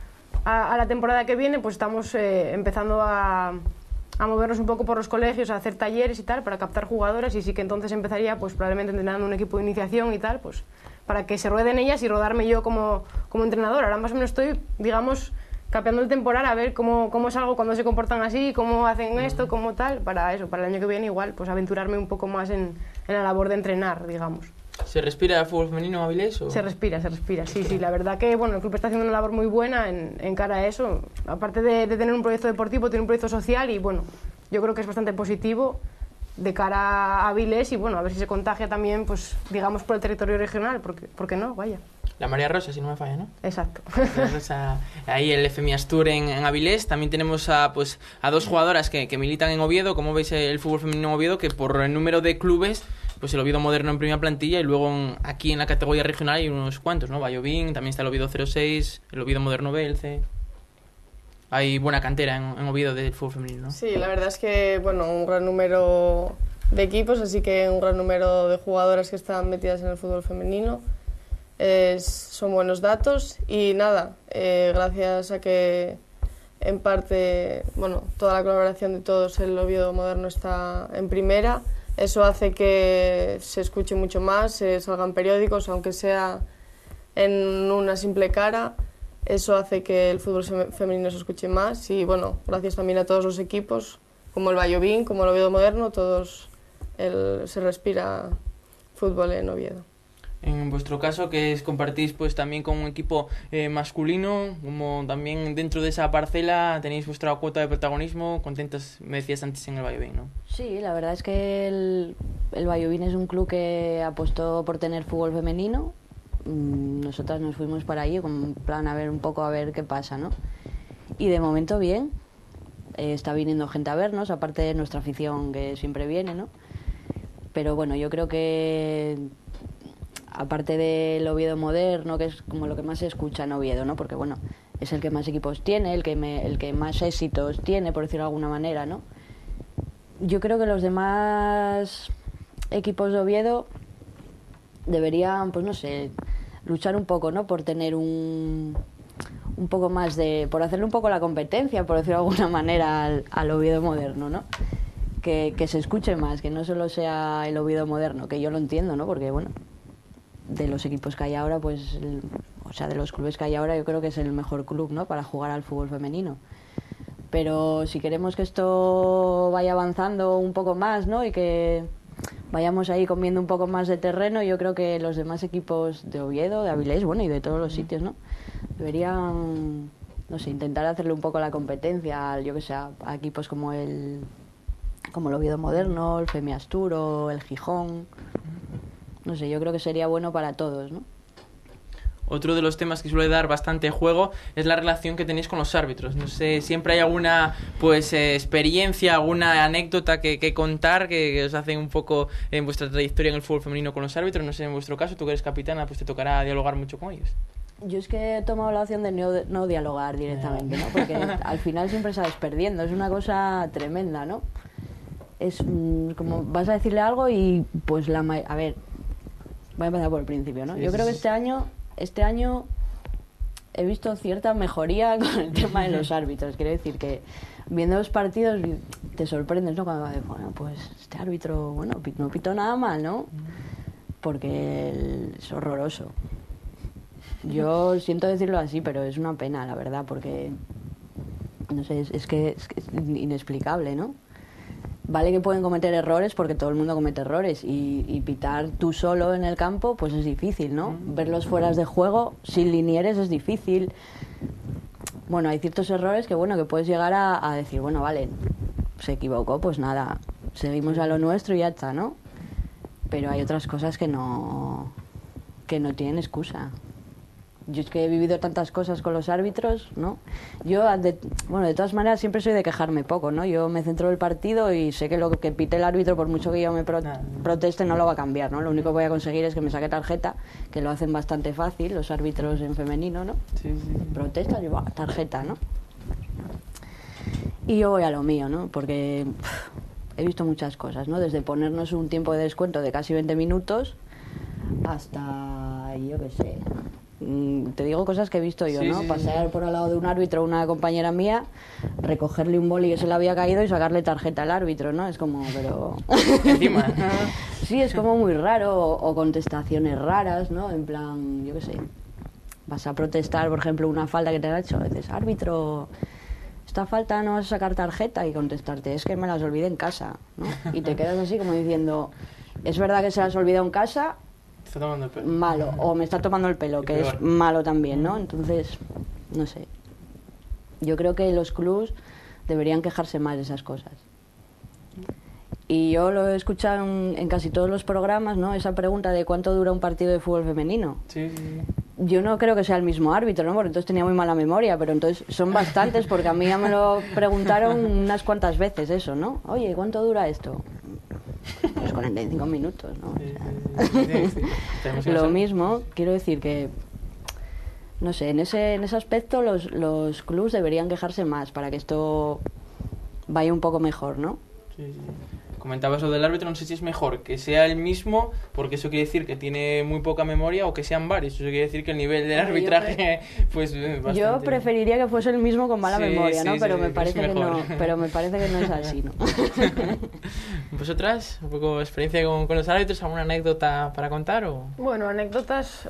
a la temporada que viene, pues estamos empezando a a movernos un poco por los colegios, a hacer talleres y tal, para captar jugadoras, y sí que entonces empezaría pues probablemente entrenando un equipo de iniciación y tal, pues para que se rueden ellas y rodarme yo como entrenadora. Ahora más o menos estoy, digamos, capeando el temporal a ver cómo salgo cuando se comportan así, cómo hacen esto, cómo tal, para eso, para el año que viene igual, pues aventurarme un poco más en la labor de entrenar, digamos. ¿Se respira el fútbol femenino en Avilés? ¿O? Se respira, sí, la verdad que bueno, el club está haciendo una labor muy buena en cara a eso, aparte de tener un proyecto deportivo, tiene un proyecto social y bueno, yo creo que es bastante positivo de cara a Avilés y bueno, a ver si se contagia también, pues digamos, por el territorio regional, porque no, vaya. La María Rosa, si no me falla, ¿no? Exacto. Rosa, ahí el FMI Astur en Avilés. También tenemos a dos jugadoras que militan en Oviedo. Como veis, el fútbol femenino en Oviedo, que por el número de clubes, pues el Oviedo Moderno en primera plantilla y luego aquí en la categoría regional hay unos cuantos, ¿no? Vallovín, también está el Oviedo 06, el Oviedo Moderno B, el C. Hay buena cantera en Oviedo del fútbol femenino, ¿no? Sí, la verdad es que, bueno, un gran número de equipos, así que un gran número de jugadoras que están metidas en el fútbol femenino. Son buenos datos y nada, gracias a que en parte, bueno, toda la colaboración de todos, el Oviedo Moderno está en primera. Eso hace que se escuche mucho más, se salgan periódicos, aunque sea en una simple cara. Eso hace que el fútbol femenino se escuche más y bueno, gracias también a todos los equipos, como el Vallovín, como el Oviedo Moderno, todos se respira fútbol en Oviedo. En vuestro caso, que compartís pues también con un equipo masculino, como también dentro de esa parcela tenéis vuestra cuota de protagonismo, contentas, me decías antes, en el Vallovín, ¿no? Sí, la verdad es que el Vallovín es un club que apostó por tener fútbol femenino. Nosotras nos fuimos para allí con un plan a ver qué pasa, ¿no? Y de momento bien, está viniendo gente a vernos, aparte de nuestra afición que siempre viene, ¿no? Pero bueno, yo creo que aparte del Oviedo Moderno, que es como lo que más se escucha en Oviedo, ¿no? Porque bueno, es el que más equipos tiene, el que más éxitos tiene, por decirlo de alguna manera, ¿no? Yo creo que los demás equipos de Oviedo deberían, pues no sé, luchar un poco, ¿no? Por tener un poco más por hacerle un poco la competencia, por decirlo de alguna manera, al Oviedo Moderno, ¿no? Que se escuche más, que no solo sea el Oviedo Moderno, que yo lo entiendo, ¿no? Porque bueno, de los equipos que hay ahora, pues, de los clubes que hay ahora, yo creo que es el mejor club, ¿no? Para jugar al fútbol femenino. Pero si queremos que esto vaya avanzando un poco más, ¿no? Y que vayamos ahí comiendo un poco más de terreno, yo creo que los demás equipos de Oviedo, de Avilés, bueno, y de todos los sitios, ¿no? Deberían, no sé, intentar hacerle un poco la competencia, yo que sé, a equipos como el Oviedo Moderno, el FMI Astur o el Gijón. No sé, yo creo que sería bueno para todos, ¿no? Otro de los temas que suele dar bastante juego es la relación que tenéis con los árbitros. No sé, siempre hay alguna experiencia, alguna anécdota que contar que os hace un poco en vuestra trayectoria en el fútbol femenino con los árbitros. No sé, en vuestro caso, tú que eres capitana, pues te tocará dialogar mucho con ellos. Yo es que he tomado la opción de no dialogar directamente, ¿no? Porque al final siempre sales perdiendo, es una cosa tremenda, ¿no? Es como vas a decirle algo y pues a ver, voy a empezar por el principio, ¿no? Yo creo que este año he visto cierta mejoría con el tema de los árbitros. Quiero decir que viendo los partidos te sorprendes, ¿no? Cuando bueno, pues este árbitro, bueno, no pitó nada mal, ¿no? Porque es horroroso. Yo siento decirlo así, pero es una pena, la verdad, porque no sé, es que es inexplicable, ¿no? Vale que pueden cometer errores porque todo el mundo comete errores y pitar tú solo en el campo pues es difícil, ¿no? Ver los fueras de juego sin linieres es difícil. Bueno, hay ciertos errores que bueno, que puedes llegar a decir, bueno, vale, se equivocó, pues nada, seguimos a lo nuestro y ya está, ¿no? Pero hay otras cosas que no tienen excusa. Yo es que he vivido tantas cosas con los árbitros, ¿no? Yo, de todas maneras, siempre soy de quejarme poco, ¿no? Yo me centro en el partido y sé que lo que pite el árbitro, por mucho que yo me proteste, no lo va a cambiar, ¿no? Lo único que voy a conseguir es que me saque tarjeta, que lo hacen bastante fácil los árbitros en femenino, ¿no? Sí. Protestas y tarjeta, ¿no? Y yo voy a lo mío, ¿no? Porque he visto muchas cosas, ¿no? Desde ponernos un tiempo de descuento de casi 20 minutos hasta, yo qué sé, te digo cosas que he visto yo, sí, ¿no? Sí, Pasear por al lado de un árbitro o una compañera mía, recogerle un boli que se le había caído y sacarle tarjeta al árbitro, ¿no? Es como, pero... Encima. Sí, es como muy raro, o contestaciones raras, ¿no? En plan, yo qué sé, vas a protestar, por ejemplo, una falta que te han hecho, dices, árbitro, esta falta no vas a sacar tarjeta, y contestarte, es que me las olvidé en casa, ¿no? Y te quedas así como diciendo, es verdad que se las olvidado en casa, está tomando el pelo. Malo, o me está tomando el pelo, que es malo también, ¿no? Entonces, no sé, yo creo que los clubs deberían quejarse más de esas cosas. Y yo lo he escuchado en casi todos los programas, ¿no? Esa pregunta de cuánto dura un partido de fútbol femenino. Sí. Yo no creo que sea el mismo árbitro, ¿no? Porque entonces tenía muy mala memoria, pero entonces son bastantes, porque a mí ya me lo preguntaron unas cuantas veces eso, ¿no? Oye, ¿cuánto dura esto? Pues 45 minutos, ¿no? Sí. Lo mismo, quiero decir que, no sé, en ese aspecto los clubs deberían quejarse más para que esto vaya un poco mejor, ¿no? Sí. Comentabas lo del árbitro, no sé si es mejor que sea el mismo, porque eso quiere decir que tiene muy poca memoria, o que sean varios, eso quiere decir que el nivel del arbitraje pues bastante... Yo preferiría que fuese el mismo con mala memoria, ¿no? Pero me parece que no, es así, ¿no? ¿Vosotras? ¿Un poco experiencia con los árbitros? ¿Alguna anécdota para contar? O? Bueno, anécdotas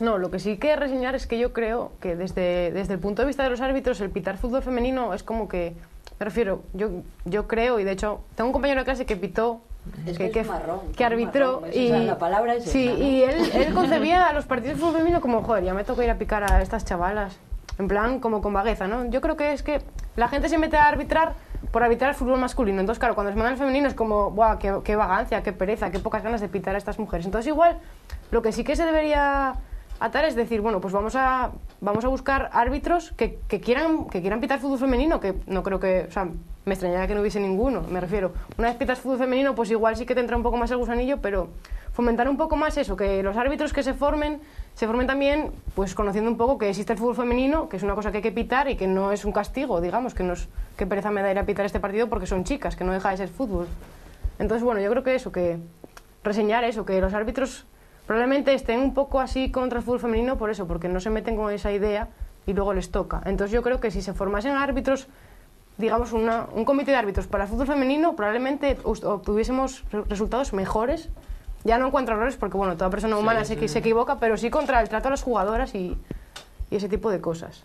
no. Lo que sí que reseñar es que yo creo que desde el punto de vista de los árbitros, el pitar fútbol femenino es como que... Me refiero, yo creo, y de hecho tengo un compañero de clase que pitó, que arbitró, y la palabra es sí, esa, ¿no? Y él concebía a los partidos de fútbol femenino como, joder, ya me toca ir a picar a estas chavalas, en plan como con vagueza, ¿no? Yo creo que es que la gente se mete a arbitrar por arbitrar el fútbol masculino, entonces claro, cuando se mandan al femenino es como, ¡buah, qué vagancia, qué pereza, qué pocas ganas de pitar a estas mujeres! Entonces igual, lo que sí que se debería atar es decir, bueno, pues vamos a buscar árbitros que quieran pitar fútbol femenino, que no creo que, o sea, me extrañaría que no hubiese ninguno, me refiero. Una vez pitas fútbol femenino, pues igual sí que te entra un poco más el gusanillo, pero fomentar un poco más eso, que los árbitros que se formen también, pues conociendo un poco que existe el fútbol femenino, que es una cosa que hay que pitar y que no es un castigo, digamos, que no es qué pereza me da ir a pitar este partido porque son chicas, que no deja de ser fútbol. Entonces, bueno, yo creo que eso, que reseñar eso, que los árbitros probablemente estén un poco así contra el fútbol femenino por eso, porque no se meten con esa idea y luego les toca. Entonces yo creo que si se formasen árbitros, digamos un comité de árbitros para el fútbol femenino, probablemente obtuviésemos resultados mejores, ya no en cuanto a errores, porque bueno, toda persona humana se equivoca, pero sí contra el trato a las jugadoras y ese tipo de cosas.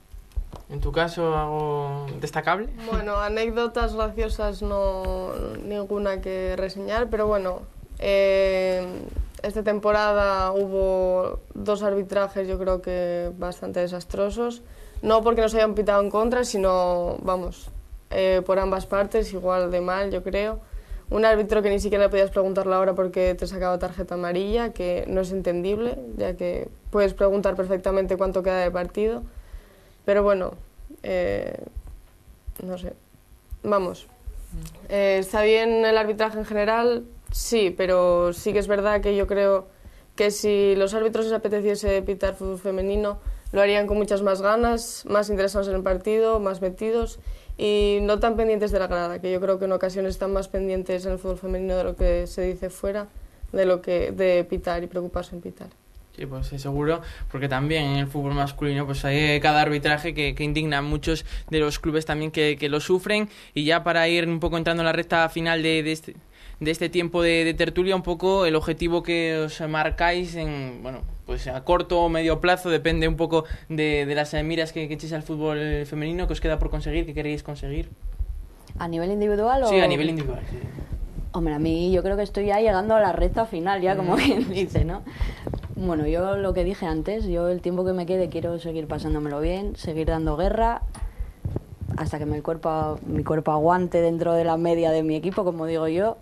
¿En tu caso algo destacable? Bueno, anécdotas graciosas no ninguna que reseñar, pero bueno, esta temporada hubo 2 arbitrajes yo creo que bastante desastrosos, no porque nos hayan pitado en contra, sino, vamos, por ambas partes, igual de mal yo creo. Un árbitro que ni siquiera le podías preguntar la hora porque te sacaba tarjeta amarilla, que no es entendible, ya que puedes preguntar perfectamente cuánto queda de partido. Pero bueno, no sé, vamos, está bien el arbitraje en general, sí, pero sí que es verdad que yo creo que si los árbitros les apeteciese pitar fútbol femenino, lo harían con muchas más ganas, más interesados en el partido, más metidos y no tan pendientes de la grada, que yo creo que en ocasiones están más pendientes en el fútbol femenino de lo que se dice fuera, de pitar y preocuparse en pitar. Sí, pues seguro, porque también en el fútbol masculino pues hay cada arbitraje que indigna a muchos de los clubes también que lo sufren. Y ya para ir un poco entrando en la recta final de este tiempo de tertulia, un poco el objetivo que os marcáis en, bueno, pues a corto o medio plazo, depende un poco de las miras que echéis al fútbol femenino, que os queda por conseguir, que queréis conseguir. ¿A nivel individual o...? Sí, a nivel individual, sí. Hombre, a mí yo creo que estoy ya llegando a la recta final, ya como quien dice, ¿no? Bueno, yo lo que dije antes, yo el tiempo que me quede quiero seguir pasándomelo bien, seguir dando guerra, hasta que mi cuerpo aguante dentro de la media de mi equipo, como digo yo,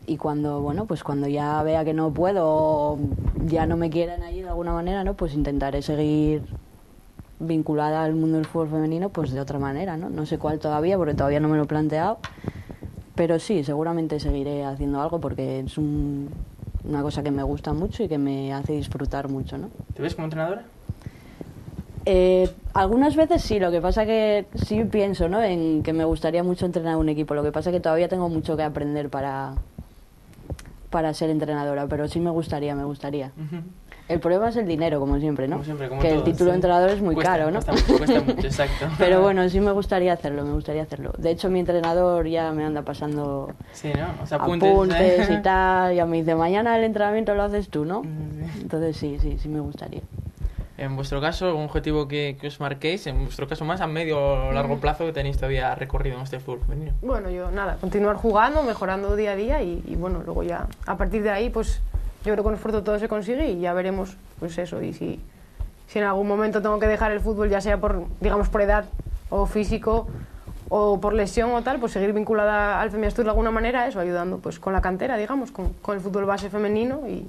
y cuando, bueno, pues cuando ya vea que no puedo o ya no me quieran allí de alguna manera, ¿no? Pues intentaré seguir vinculada al mundo del fútbol femenino, pues de otra manera, ¿no? No sé cuál todavía, porque todavía no me lo he planteado. Pero sí, seguramente seguiré haciendo algo porque es una cosa que me gusta mucho y que me hace disfrutar mucho, ¿no? ¿Te ves como entrenadora? Algunas veces sí, lo que pasa que sí pienso, ¿no? En que me gustaría mucho entrenar un equipo, lo que pasa que todavía tengo mucho que aprender para ser entrenadora, pero sí me gustaría. Uh-huh. El problema es el dinero, como siempre, ¿no? Como siempre, como que todo, el título de entrenador es muy caro, ¿no? Cuesta mucho, exacto. Pero bueno, sí me gustaría hacerlo. De hecho, mi entrenador ya me anda pasando ¿no? O sea, apuntes y tal. Ya me dice, mañana el entrenamiento lo haces tú, ¿no? Entonces sí me gustaría. En vuestro caso, ¿algún objetivo que os marquéis? En vuestro caso más a medio o largo plazo que tenéis todavía recorrido en este fútbol femenino. Bueno, yo nada, continuar jugando, mejorando día a día y bueno, luego ya a partir de ahí pues yo creo que con esfuerzo todo se consigue y ya veremos pues eso. Y si en algún momento tengo que dejar el fútbol, ya sea por, digamos, por edad o físico o por lesión o tal, pues seguir vinculada al Femiastur de alguna manera, eso, ayudando pues con la cantera, digamos, con el fútbol base femenino y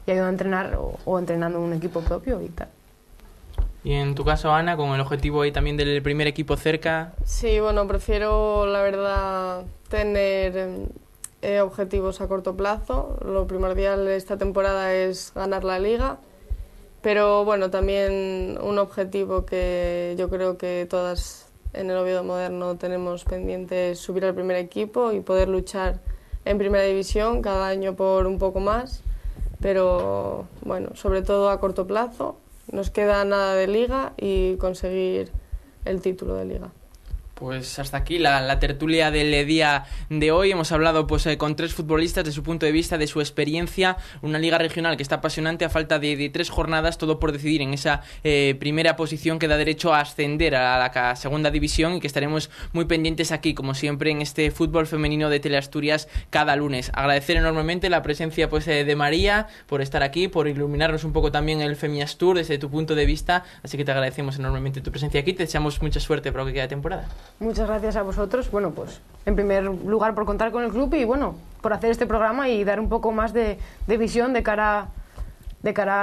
ayudando a entrenar o entrenando un equipo propio y tal. Y en tu caso, Ana, con el objetivo ahí también del primer equipo cerca. Sí, bueno, prefiero la verdad tener objetivos a corto plazo. Lo primordial esta temporada es ganar la liga, pero bueno, también un objetivo que yo creo que todas en el Oviedo Moderno tenemos pendiente es subir al primer equipo y poder luchar en primera división cada año por un poco más, pero bueno, sobre todo a corto plazo. Nos queda nada de liga y conseguir el título de liga. Pues hasta aquí la tertulia del día de hoy. Hemos hablado pues con 3 futbolistas de su punto de vista, de su experiencia. Una liga regional que está apasionante a falta de 3 jornadas, todo por decidir en esa primera posición que da derecho a ascender a la segunda división y que estaremos muy pendientes aquí, como siempre, en este fútbol femenino de Teleasturias cada lunes. Agradecer enormemente la presencia pues de María por estar aquí, por iluminarnos un poco también el Femiastur desde tu punto de vista. Así que te agradecemos enormemente tu presencia aquí. Te deseamos mucha suerte para lo que queda de temporada. Muchas gracias a vosotros, bueno, pues en primer lugar por contar con el club y bueno, por hacer este programa y dar un poco más de visión de cara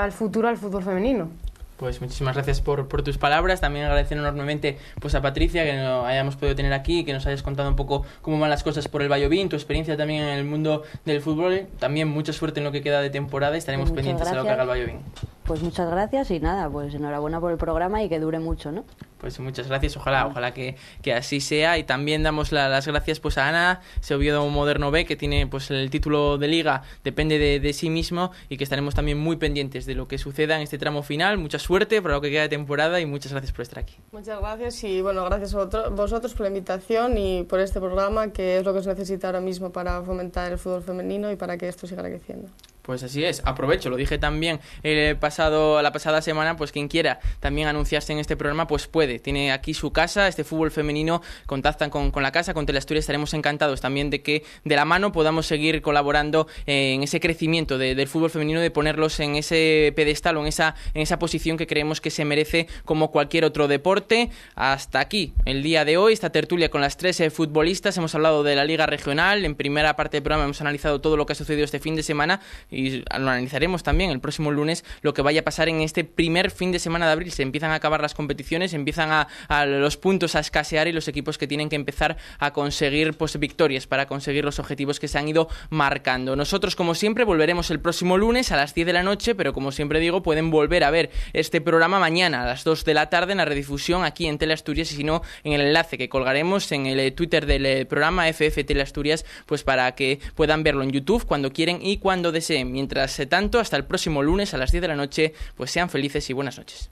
al futuro al fútbol femenino. Pues muchísimas gracias por tus palabras. También agradecer enormemente pues a Patricia que nos hayamos podido tener aquí, que nos hayas contado un poco cómo van las cosas por el Vallovín, tu experiencia también en el mundo del fútbol. También mucha suerte en lo que queda de temporada y estaremos pendientes de lo que haga el Vallovín. Pues muchas gracias y nada, pues enhorabuena por el programa y que dure mucho, ¿no? Pues muchas gracias, ojalá que así sea. Y también damos las gracias pues a Ana, ese Oviedo Moderno B, que tiene pues el título de liga, depende de sí mismo, y que estaremos también muy pendientes de lo que suceda en este tramo final. Mucha suerte para lo que queda de temporada y muchas gracias por estar aquí. Muchas gracias y bueno, gracias a vosotros por la invitación y por este programa, que es lo que se necesita ahora mismo para fomentar el fútbol femenino y para que esto siga creciendo. Pues así es, aprovecho, lo dije también la pasada semana, pues quien quiera también anunciarse en este programa, pues puede, tiene aquí su casa, este fútbol femenino, contactan con la casa, con Teleasturias, estaremos encantados también de que de la mano podamos seguir colaborando en ese crecimiento del fútbol femenino, de ponerlos en ese pedestal o en esa posición que creemos que se merece como cualquier otro deporte. Hasta aquí el día de hoy, esta tertulia con las 3 futbolistas, hemos hablado de la Liga Regional, en primera parte del programa hemos analizado todo lo que ha sucedido este fin de semana y lo analizaremos también el próximo lunes lo que vaya a pasar en este primer fin de semana de abril. Se empiezan a acabar las competiciones, empiezan a los puntos a escasear y los equipos que tienen que empezar a conseguir pues victorias para conseguir los objetivos que se han ido marcando. Nosotros, como siempre, volveremos el próximo lunes a las 10 de la noche, pero como siempre digo, pueden volver a ver este programa mañana a las 2 de la tarde en la redifusión aquí en Teleasturias y si no, en el enlace que colgaremos en el Twitter del programa FF Teleasturias, pues para que puedan verlo en YouTube cuando quieren y cuando deseen. Mientras tanto, hasta el próximo lunes a las 10 de la noche, pues sean felices y buenas noches.